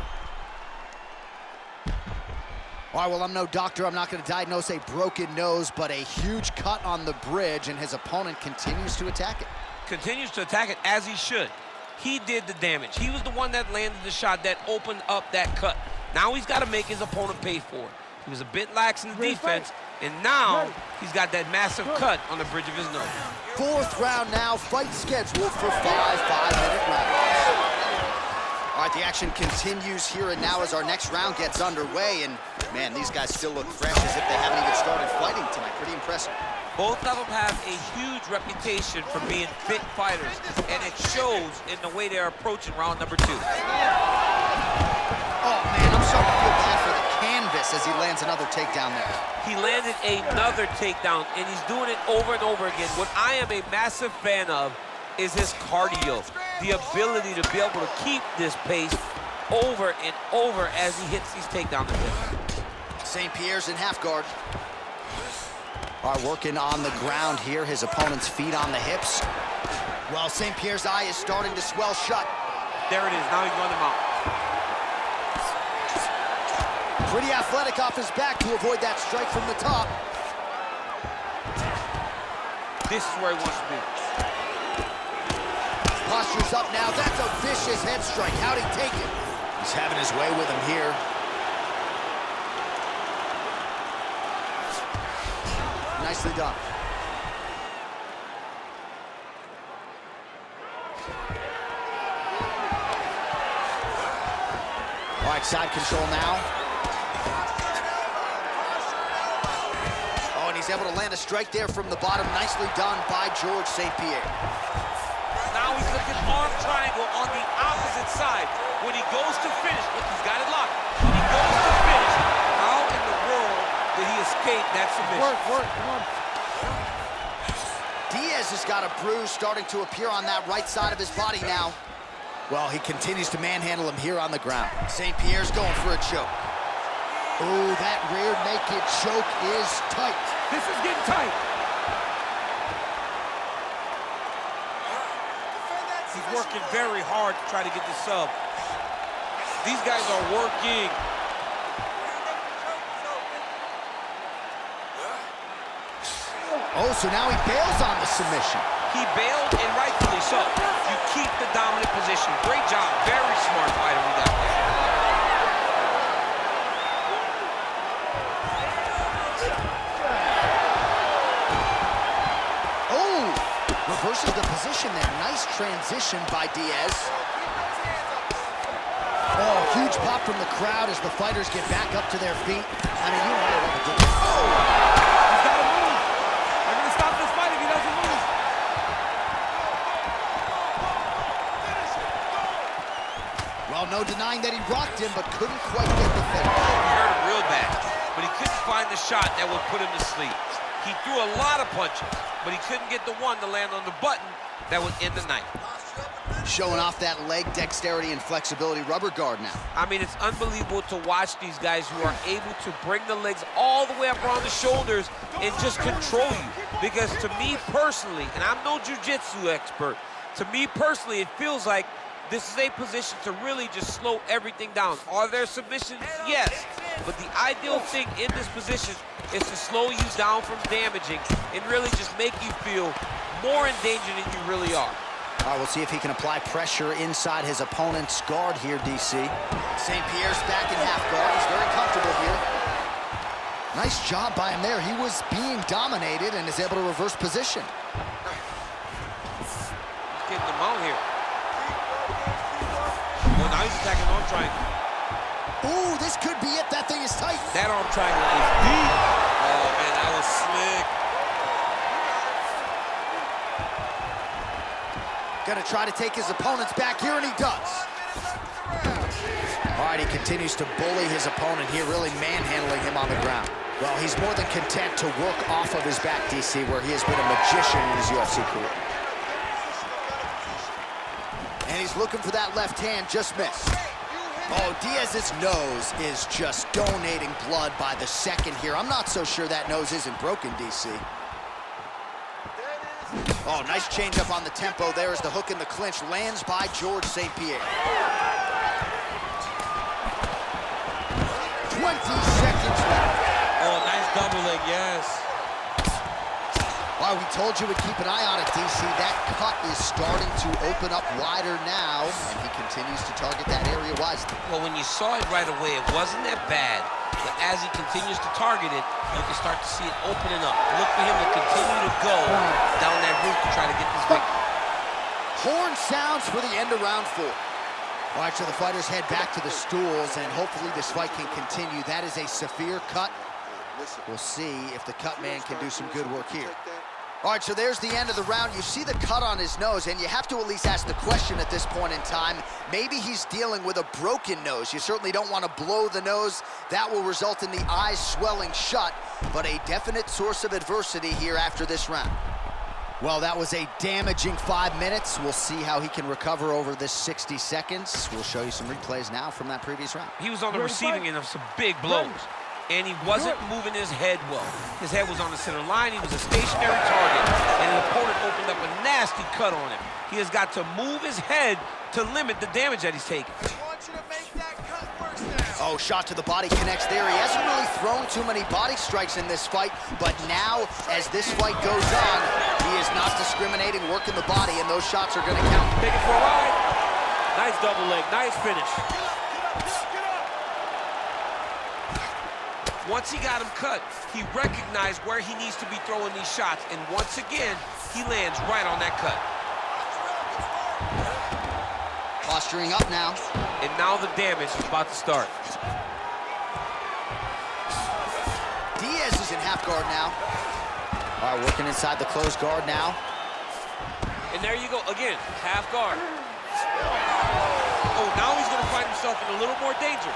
All right, well, I'm no doctor. I'm not going to diagnose a broken nose, but a huge cut on the bridge, and his opponent continues to attack it. Continues to attack it as he should. He did the damage. He was the one that landed the shot that opened up that cut. Now he's got to make his opponent pay for it. He was a bit lax in the defense, and now he's got that massive cut on the bridge of his nose. Fourth round now, fight scheduled for 5 5-minute rounds. All right, the action continues here and now as our next round gets underway, and man, these guys still look fresh as if they haven't even started fighting tonight. Pretty impressive. Both of them have a huge reputation for being fit fighters, and it shows in the way they're approaching round number 2. Oh, man, I'm starting to feel bad for the canvas as he lands another takedown there. He landed another takedown, and he's doing it over and over again. What I am a massive fan of is his cardio, the ability to be able to keep this pace over and over as he hits these takedown attempts. St. Pierre's in half guard. All right, working on the ground here, his opponent's feet on the hips. Well, St. Pierre's eye is starting to swell shut. There it is, now he's running him out. Pretty athletic off his back to avoid that strike from the top. This is where he wants to be. Posture's up now. That's a vicious head strike. How'd he take it? He's having his way with him here. Nicely done. All right, side control now. Oh, and he's able to land a strike there from the bottom. Nicely done by George St. Pierre. Now he's looking arm triangle on the opposite side. When he goes to finish, look, he's got it locked. When he goes to finish, how in the world did he escape that submission? Come on. Diaz has got a bruise starting to appear on that right side of his body now. Well, he continues to manhandle him here on the ground. St. Pierre's going for a choke. Oh, that rear naked choke is tight. This is getting tight. He's working very hard to try to get the sub. These guys are working. Oh, so now he bails on the submission. He bailed, and rightfully so. You keep the dominant position. Great job. Very smart fighter we got there. Oh, reverses the position there. Nice transition by Diaz. Oh, huge pop from the crowd as the fighters get back up to their feet. I mean, you know what to do. Oh! He's got to move. They're going to stop this fight if he doesn't move. Well, no denying that he rocked him, but couldn't quite get the finish. He hurt him real bad, but he couldn't find the shot that would put him to sleep. He threw a lot of punches, but he couldn't get the one to land on the button that would end the night. Showing off that leg dexterity and flexibility rubber guard now. I mean, it's unbelievable to watch these guys who are able to bring the legs all the way up around the shoulders and just control you. Because to me personally, and I'm no jiu-jitsu expert, to me personally, it feels like this is a position to really just slow everything down. Are there submissions? Yes. But the ideal thing in this position is to slow you down from damaging and really just make you feel more in danger than you really are. All right, we'll see if he can apply pressure inside his opponent's guard here, DC. St. Pierre's back in half guard. He's very comfortable here. Nice job by him there. He was being dominated and is able to reverse position. He's getting them out here. Well, now he's attacking arm triangle. Ooh, this could be it. That thing is tight. That arm triangle is deep. Oh, man, that was slick. Gonna try to take his opponents back here, and he does. All right, he continues to bully his opponent here, really manhandling him on the ground. Well, he's more than content to work off of his back, DC, where he has been a magician in his UFC career. And he's looking for that left hand, just missed. Oh, Diaz's nose is just donating blood by the second here. I'm not so sure that nose isn't broken, DC. Oh, nice change up on the tempo. There is the hook in the clinch. Lands by George St. Pierre. 20 seconds left. Oh, nice double leg, yes. Well, we told you we'd keep an eye on it, DC. That cut is starting to open up wider now, and he continues to target that area wisely. Well, when you saw it right away, it wasn't that bad. But as he continues to target it, you can start to see it opening up. Look for him to continue to go down that route to try to get this victory. Horn sounds for the end of round 4. All right, so the fighters head back to the stools, and hopefully this fight can continue. That is a severe cut. We'll see if the cut man can do some good work here. All right, so there's the end of the round. You see the cut on his nose, and you have to at least ask the question at this point in time. Maybe he's dealing with a broken nose. You certainly don't want to blow the nose. That will result in the eyes swelling shut, but a definite source of adversity here after this round. Well, that was a damaging 5 minutes. We'll see how he can recover over this 60 seconds. We'll show you some replays now from that previous round. He was on the receiving end of some big blows, and he wasn't moving his head well. His head was on the center line. He was a stationary target, and an opponent opened up a nasty cut on him. He has got to move his head to limit the damage that he's taking. Oh, shot to the body connects there. He hasn't really thrown too many body strikes in this fight, but now, as this fight goes on, he is not discriminating, working the body, and those shots are going to count. Take it for a ride. Nice double leg, nice finish. Once he got him cut, he recognized where he needs to be throwing these shots, and once again, he lands right on that cut. Posturing up now. And now the damage is about to start. Diaz is in half guard now. All right, working inside the closed guard now. And there you go, again, half guard. Oh, now he's gonna find himself in a little more danger.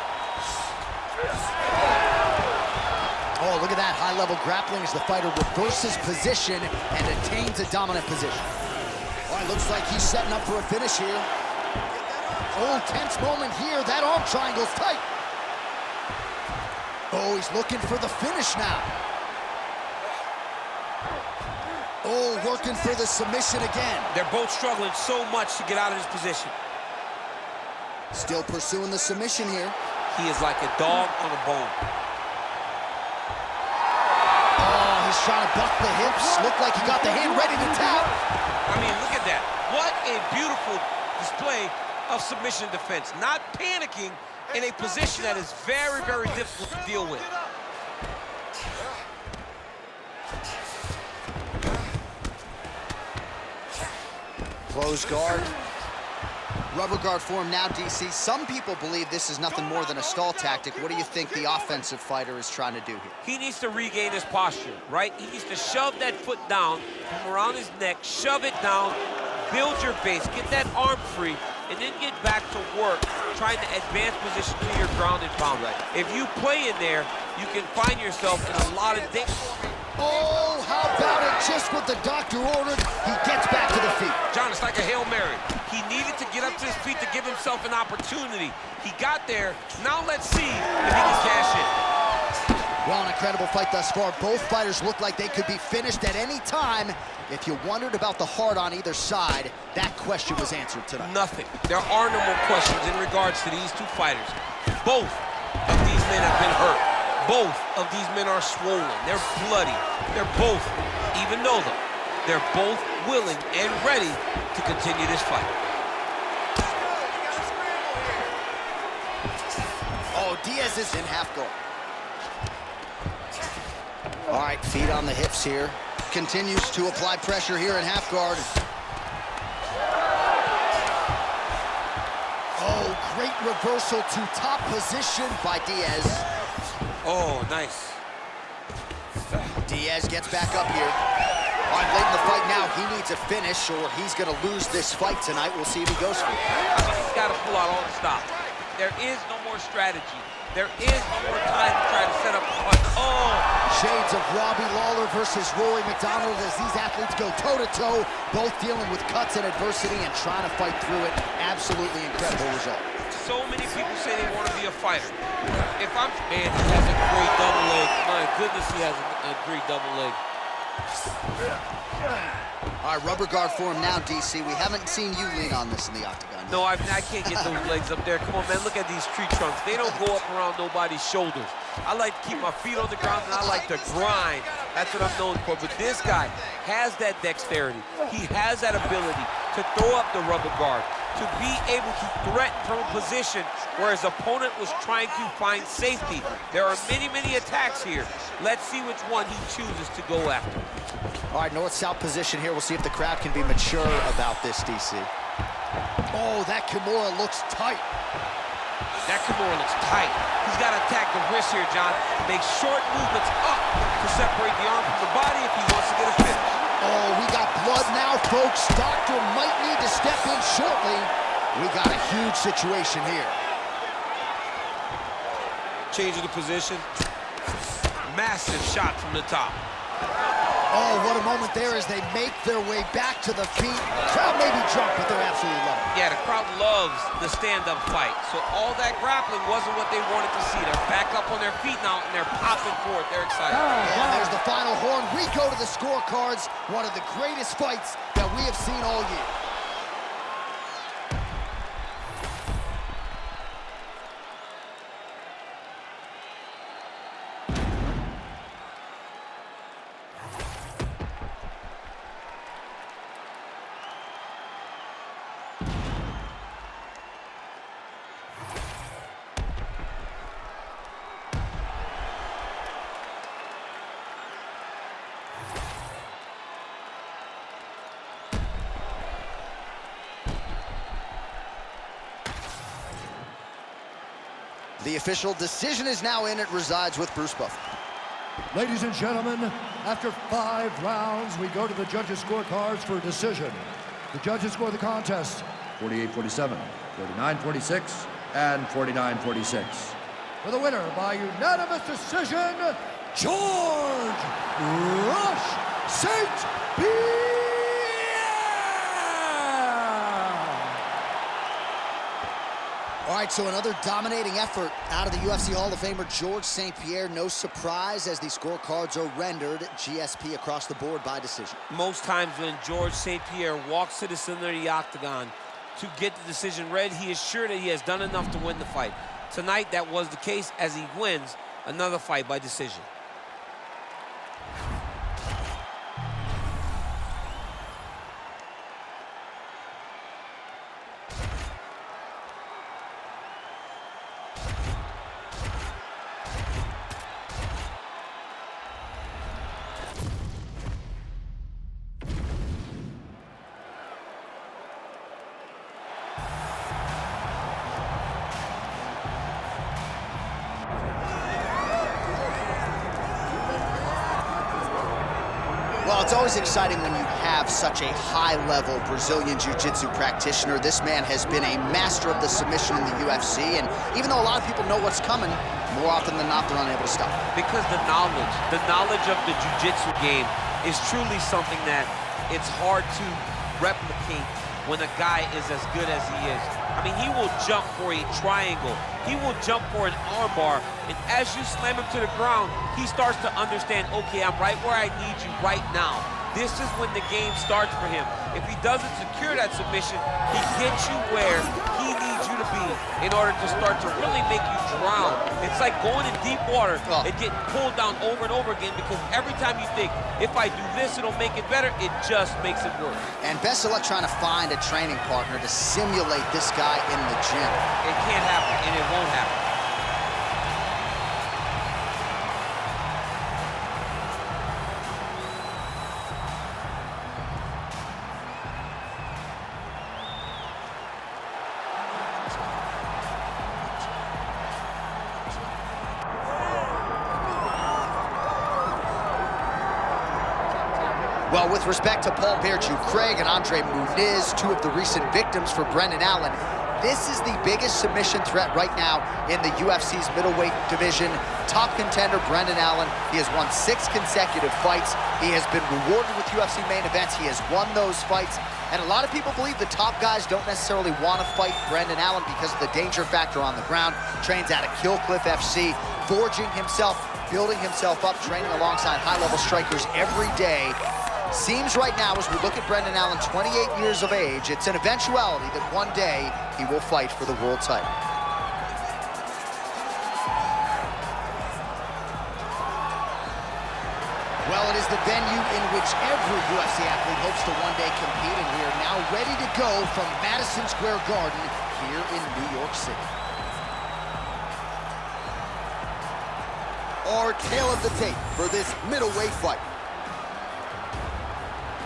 Oh, look at that high-level grappling as the fighter reverses position and attains a dominant position. All right, looks like he's setting up for a finish here. Oh, tense moment here. That arm triangle's tight. Oh, he's looking for the finish now. Oh, working for the submission again. They're both struggling so much to get out of this position. Still pursuing the submission here. He is like a dog on a bone. Oh, he's trying to buck the hips. Looked like he got the hand ready to tap. I mean, look at that. What a beautiful display of submission defense. Not panicking in a position that is very, very difficult to deal with. Close guard. Rubber guard for him now, DC. Some people believe this is nothing more than a stall tactic. What do you think the offensive fighter is trying to do here? He needs to regain his posture, right? He needs to shove that foot down from around his neck, shove it down, build your base, get that arm free, and then get back to work, trying to advance position to your ground and pound. Right. If you play in there, you can find yourself in a lot of danger. Oh, how about it? Just what the doctor ordered, he gets back to the feet. John, it's like a Hail Mary. He needed to get up to his feet to give himself an opportunity. He got there. Now let's see if he can cash in. Well, an incredible fight thus far. Both fighters look like they could be finished at any time. If you wondered about the heart on either side, that question was answered tonight. Nothing. There are no more questions in regards to these two fighters. Both of these men have been hurt. Both of these men are swollen. They're bloody. They're both, even though They're both willing and ready to continue this fight. Oh, Diaz is in half guard. All right, feet on the hips here. Continues to apply pressure here in half guard. Oh, great reversal to top position by Diaz. Oh, nice. Diaz gets back up here. All right, late in the fight now, he needs a finish or he's gonna lose this fight tonight. We'll see if he goes for it. I mean, he's got to pull out all the stops. There is no more strategy. There is no more time to try to set up a fight. Oh! Shades of Robbie Lawler versus Rory McDonald as these athletes go toe-to-toe, both dealing with cuts and adversity and trying to fight through it. Absolutely incredible result. So many people say they want to be a fighter. If I'm... Man, he has a great double leg. My goodness, he has a great double leg. All right, rubber guard for him now, DC. We haven't seen you lean on this in the octagon yet. No, I can't get those legs up there. Come on, man, look at these tree trunks. They don't go up around nobody's shoulders. I like to keep my feet on the ground, and I like to grind. That's what I'm known for. But this guy has that dexterity. He has that ability to throw up the rubber guard, to be able to threaten from a position where his opponent was trying to find safety. There are many, many attacks here. Let's see which one he chooses to go after. All right, north-south position here. We'll see if the crowd can be mature about this, DC. Oh, that Kimura looks tight. That Kimura looks tight. He's got to attack the wrist here, John. Make short movements up to separate the arm from the body if he wants to get a finish. Oh, we got blood now, folks. Doctor might need to step in shortly. We got a huge situation here. Changing the position. Massive shot from the top. Oh, what a moment there as they make their way back to the feet. Crowd may be drunk, but they're absolutely loving it. Yeah, the crowd loves the stand-up fight. So all that grappling wasn't what they wanted to see. They're back up on their feet now, and they're popping for it. They're excited. And there's the final horn. We go to the scorecards. One of the greatest fights that we have seen all year. The official decision is now in. It resides with Bruce Buffer. Ladies and gentlemen, after 5 rounds, we go to the judges' scorecards for a decision. The judges score the contest 48-47, 49-46, and 49-46. For the winner by unanimous decision, George Rush St. Pierre! All right, so another dominating effort out of the UFC Hall of Famer George St. Pierre. No surprise as these scorecards are rendered GSP across the board by decision. Most times when George St. Pierre walks to the center of the octagon to get the decision read, he is sure that he has done enough to win the fight. Tonight, that was the case as he wins another fight by decision. Well, it's always exciting when you have such a high-level Brazilian Jiu-Jitsu practitioner. This man has been a master of the submission in the UFC, and even though a lot of people know what's coming, more often than not, they're unable to stop. Because the knowledge of the Jiu-Jitsu game is truly something that it's hard to replicate when a guy is as good as he is. I mean, he will jump for a triangle. He will jump for an armbar. And as you slam him to the ground, he starts to understand, okay, I'm right where I need you right now. This is when the game starts for him. If he doesn't secure that submission, he gets you where he needs you to be. in order to start to really make you drown. It's like going in deep water and getting pulled down over and over again, because every time you think, if I do this, it'll make it better, it just makes it worse. And best of luck trying to find a training partner to simulate this guy in the gym. It can't happen, and it won't happen. Well, with respect to Paul Bearju Craig and Andre Muniz, two of the recent victims for Brendan Allen, this is the biggest submission threat right now in the UFC's middleweight division. Top contender Brendan Allen, he has won 6 consecutive fights. He has been rewarded with UFC main events. He has won those fights. And a lot of people believe the top guys don't necessarily want to fight Brendan Allen because of the danger factor on the ground. Trains out of Kill Cliff FC, forging himself, building himself up, training alongside high-level strikers every day. Seems right now, as we look at Brendan Allen, 28 years of age, it's an eventuality that one day he will fight for the world title. Well, it is the venue in which every UFC athlete hopes to one day compete, and we are now ready to go from Madison Square Garden here in New York City. Our tale of the tape for this middleweight fight.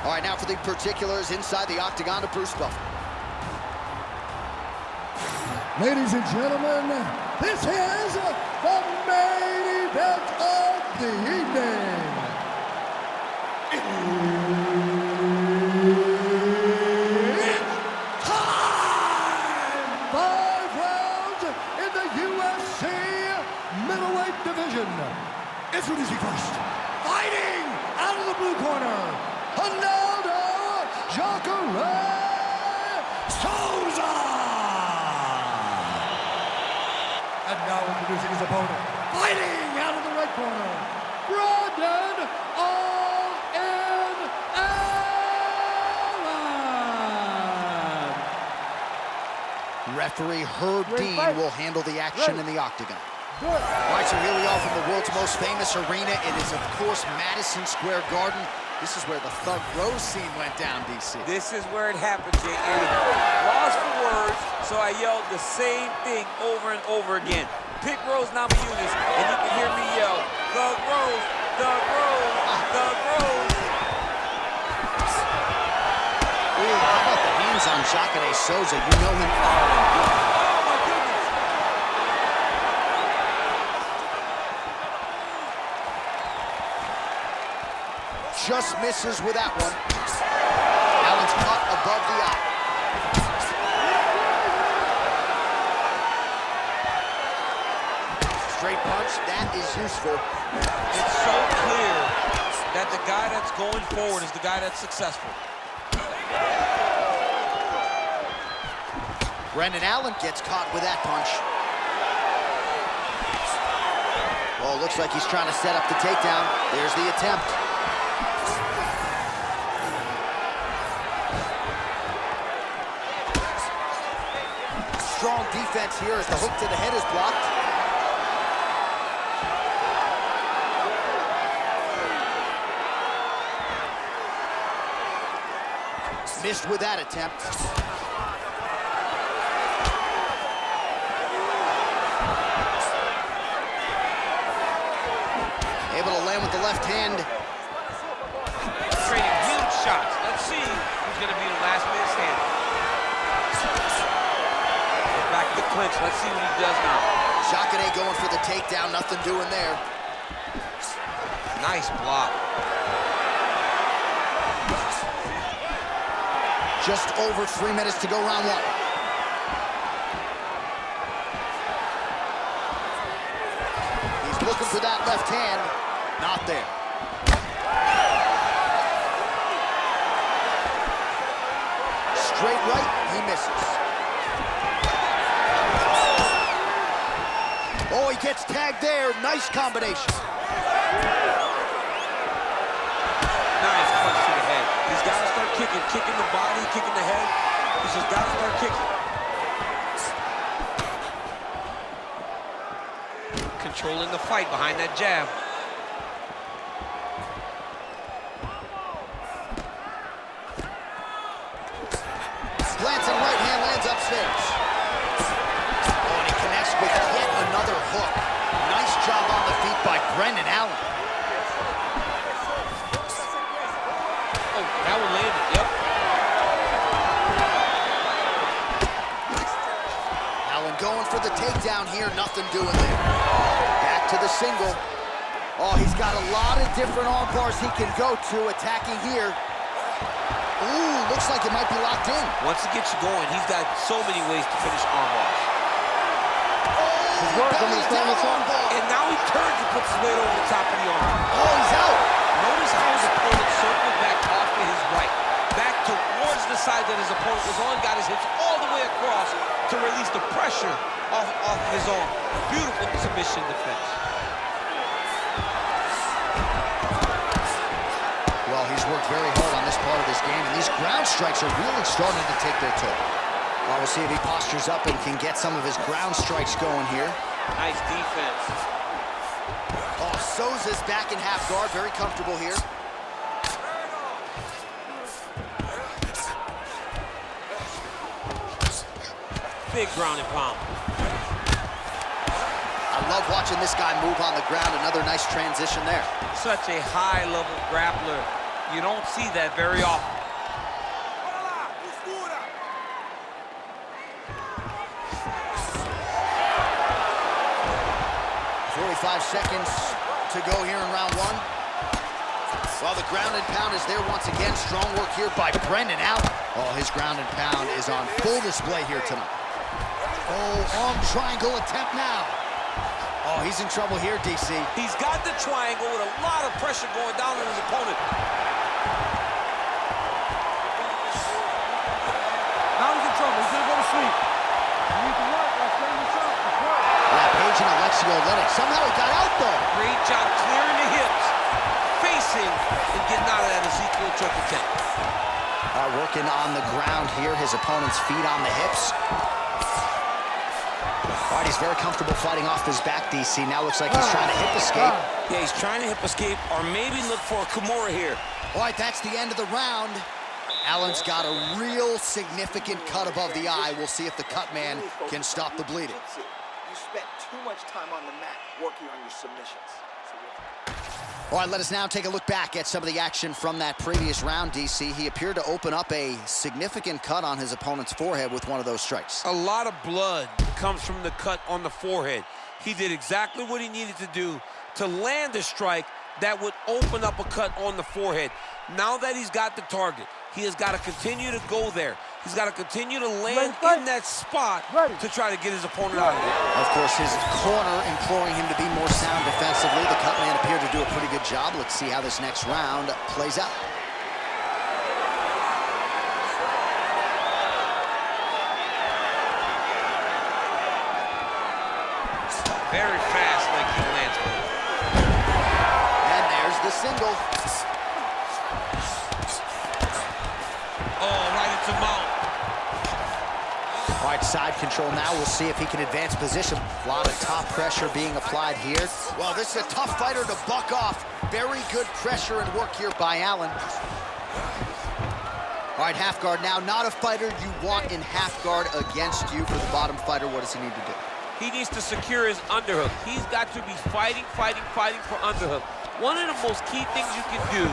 All right, now for the particulars inside the octagon of Bruce Buffer. Ladies and gentlemen, this is the main event of the evening. It's time! 5 rounds in the UFC middleweight division. Introducing first, fighting out of the blue corner, Ronaldo Jacare Souza. And now introducing his opponent, fighting out of the red corner, Brendan All-In Allen. Referee Herb Dean will handle the action in the octagon. All right, so here we are from the world's most famous arena. It is, of course, Madison Square Garden. This is where the Thug Rose scene went down, DC. This is where it happened, J.A. Lost for words, so I yelled the same thing over and over again. Pick Rose Namajunas, and you can hear me yell, Thug Rose, Thug Rose, Thug Rose. Ooh, how about the hands on Jacare Souza? You know him. Just misses with that one. Allen's caught above the eye. Straight punch, that is useful. It's so clear that the guy that's going forward is the guy that's successful. Brendan Allen gets caught with that punch. Well, looks like he's trying to set up the takedown. There's the attempt. Strong defense here as the hook to the head is blocked. Missed with that attempt. Able to land with the left hand. Trading huge shots. Let's see who's going to be the last man standing. Back to the clinch. Let's see what he does now. Jacare going for the takedown. Nothing doing there. Nice block. Just over 3 minutes to go, round one. He's looking for that left hand. Not there. Straight right, he misses. Oh, he gets tagged there. Nice combination. Nice punch to the head. He's got to start kicking the body, kicking the head. He's just got to start kicking. controlling the fight behind that jab. Glancing right hand lands upstairs. Oh, and he connects with yet another hook. Nice job on the feet by Brendan Allen. Oh, that one landed, yep. Allen going for the takedown here, nothing doing there. Back to the single. Oh, he's got a lot of different arm bars he can go to, attacking here. Ooh, looks like it might be locked in. Once it gets you going, he's got so many ways to finish arm bars. Oh, belly down arm bar. And now he turns and puts his weight over the top of the arm. Oh, he's out. Notice how his opponent circled back off to his right. Back towards the side that his opponent was on, got his hips all the way across to release the pressure off his arm. Beautiful submission defense. Well, he's worked very hard on this part of this game, and these ground strikes are really starting to take their toll. Well, we'll see if he postures up and can get some of his ground strikes going here. Nice defense. Oh, Souza's back in half guard, very comfortable here. Big ground and pound. I love watching this guy move on the ground. Another nice transition there. Such a high-level grappler. You don't see that very often. 45 seconds to go here in round one. Well, the ground and pound is there once again. Strong work here by Brendan Allen. Oh, his ground and pound is on full display here tonight. Oh, arm triangle attempt now. Oh, he's in trouble here, DC. He's got the triangle with a lot of pressure going down on his opponent. Now he's in trouble. He's gonna go to sleep. You need to work. Let's stand this up. Let's work. Yeah, Page and Alexio Lennox. Somehow he got out, though. Great job clearing the hips, facing, and getting out of that Ezekiel choke attempt. Working on the ground here. His opponent's feet on the hips. All right, he's very comfortable fighting off his back, DC. Now looks like he's trying to hip escape. Yeah, he's trying to hip escape or maybe look for a Kimura here. All right, that's the end of the round. Allen's got a real significant cut above the eye. We'll see if the cut man can stop the bleeding. You spent too much time on the mat working on your submissions. All right, let us now take a look back at some of the action from that previous round, DC. He appeared to open up a significant cut on his opponent's forehead with one of those strikes. A lot of blood comes from the cut on the forehead. He did exactly what he needed to do to land a strike that would open up a cut on the forehead. Now that he's got the target, he has got to continue to go there. He's got to continue to land in that spot to try to get his opponent out of it. Of course, his corner imploring him to be more sound defensively. The cut man appeared to do a pretty good job. Let's see how this next round plays out. Very fast leg kick lands. And there's the single. Oh, right into mount. All right, side control now. We'll see if he can advance position. A lot of top pressure being applied here. Well, this is a tough fighter to buck off. Very good pressure and work here by Allen. All right, half guard now. Not a fighter you want in half guard against you. For the bottom fighter, what does he need to do? He needs to secure his underhook. He's got to be fighting for underhook. One of the most key things you can do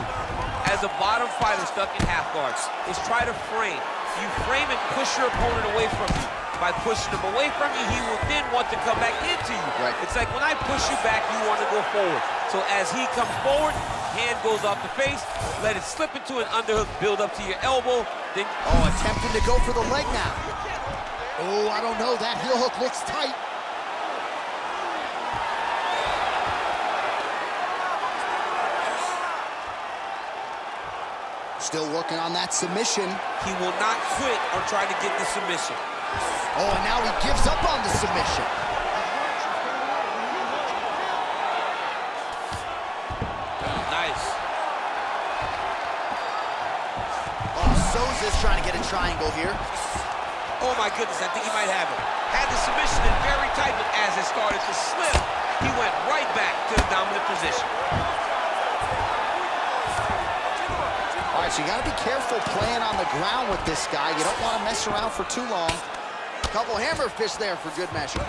as a bottom fighter stuck in half guard is try to frame. You frame and push your opponent away from you. By pushing him away from you, he will then want to come back into you. Right. It's like when I push you back, you want to go forward. So as he comes forward, hand goes off the face, let it slip into an underhook, build up to your elbow, then... Oh, attempting to go for the leg now. Oh, I don't know. That heel hook looks tight. Still working on that submission. He will not quit on trying to get the submission. Oh, and now he gives up on the submission. Nice. Oh, Souza's trying to get a triangle here. Oh my goodness, I think he might have it. Had the submission in very tight, but as it started to slip, he went right back to the dominant position. All right, so you got to be careful playing on the ground with this guy. You don't want to mess around for too long. Couple hammer fists there for good measure.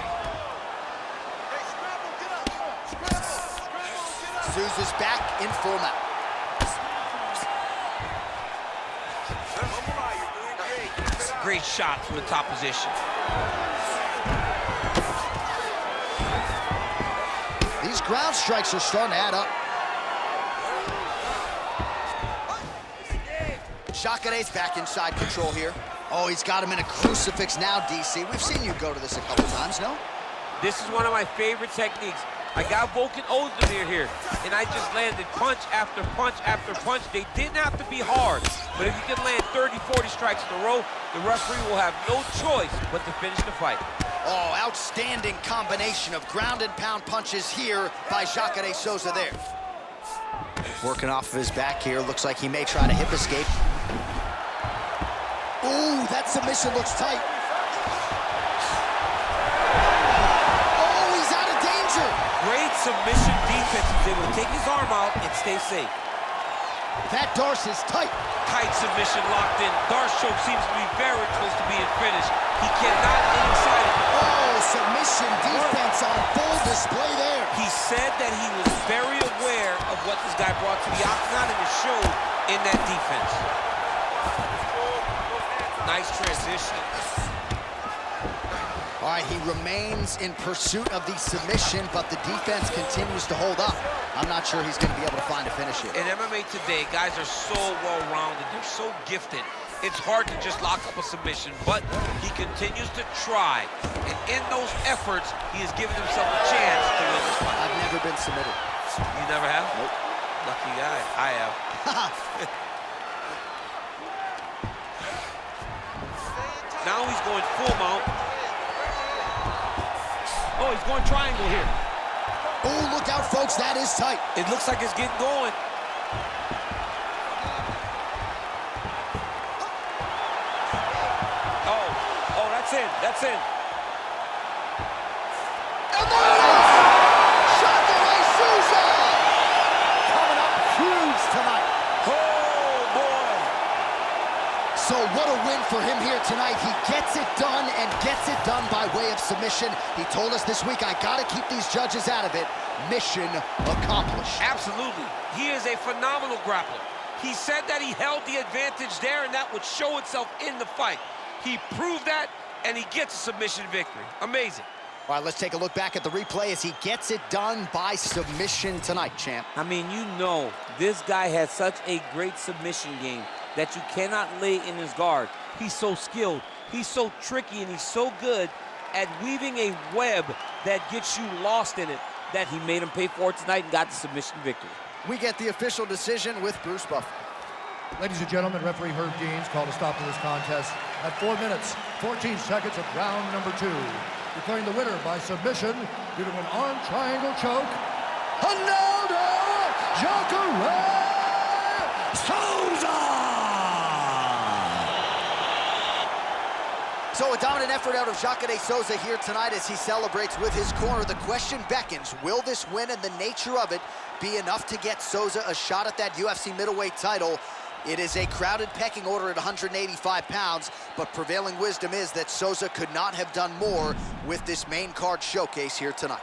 Souza's back in full mount. Great shot from the top position. These ground strikes are starting to add up. Jacare's back inside control here. Oh, he's got him in a crucifix now, DC. We've seen you go to this a couple times, no? This is one of my favorite techniques. I got Volkan Ozdemir here, and I just landed punch after punch after punch. They didn't have to be hard, but if you can land 30, 40 strikes in a row, the referee will have no choice but to finish the fight. Oh, outstanding combination of ground and pound punches here by Jacare Souza there. Working off of his back here. Looks like he may try to hip escape. Ooh, that submission looks tight. Oh, he's out of danger. Great submission defense. He's able to take his arm out and stay safe. That Darce is tight. Tight submission locked in. Darce choke seems to be very close to being finished. He cannot get inside it. Oh, submission defense on full display there. He said that he was very aware of what this guy brought to the octagon, and it showed in that defense. Nice transition. All right, he remains in pursuit of the submission, but the defense continues to hold up. I'm not sure he's going to be able to find a finish here. In MMA today, guys are so well-rounded. They're so gifted. It's hard to just lock up a submission, but he continues to try. And in those efforts, he has given himself a chance to win this fight. I've never been submitted. You never have? Nope. Lucky guy. I have. Now he's going full mount. Oh, he's going triangle here. Oh, look out, folks. That is tight. It looks like it's getting going. Oh, that's in. That's in. And there it is! Jacare Souza! Coming up huge tonight. Oh, boy. So what a win for him here tonight. He gets it done and gets it done by way of submission. He told us this week, I gotta keep these judges out of it. Mission accomplished. Absolutely. He is a phenomenal grappler. He said that he held the advantage there and that would show itself in the fight. He proved that, and he gets a submission victory. Amazing. All right, let's take a look back at the replay as he gets it done by submission tonight, champ. I mean, you know, this guy has such a great submission game that you cannot lay in his guard. He's so skilled, he's so tricky, and he's so good at weaving a web that gets you lost in it that he made him pay for it tonight and got the submission victory. We get the official decision with Bruce Buffer. Ladies and gentlemen, referee Herb Deans called a stop to this contest at 4 minutes, 14 seconds of round number 2. Declaring the winner by submission due to an arm triangle choke, Ronaldo Jacare Souza! So a dominant effort out of Jacare Souza here tonight as he celebrates with his corner. The question beckons, will this win and the nature of it be enough to get Souza a shot at that UFC middleweight title? It is a crowded pecking order at 185 pounds, but prevailing wisdom is that Souza could not have done more with this main card showcase here tonight.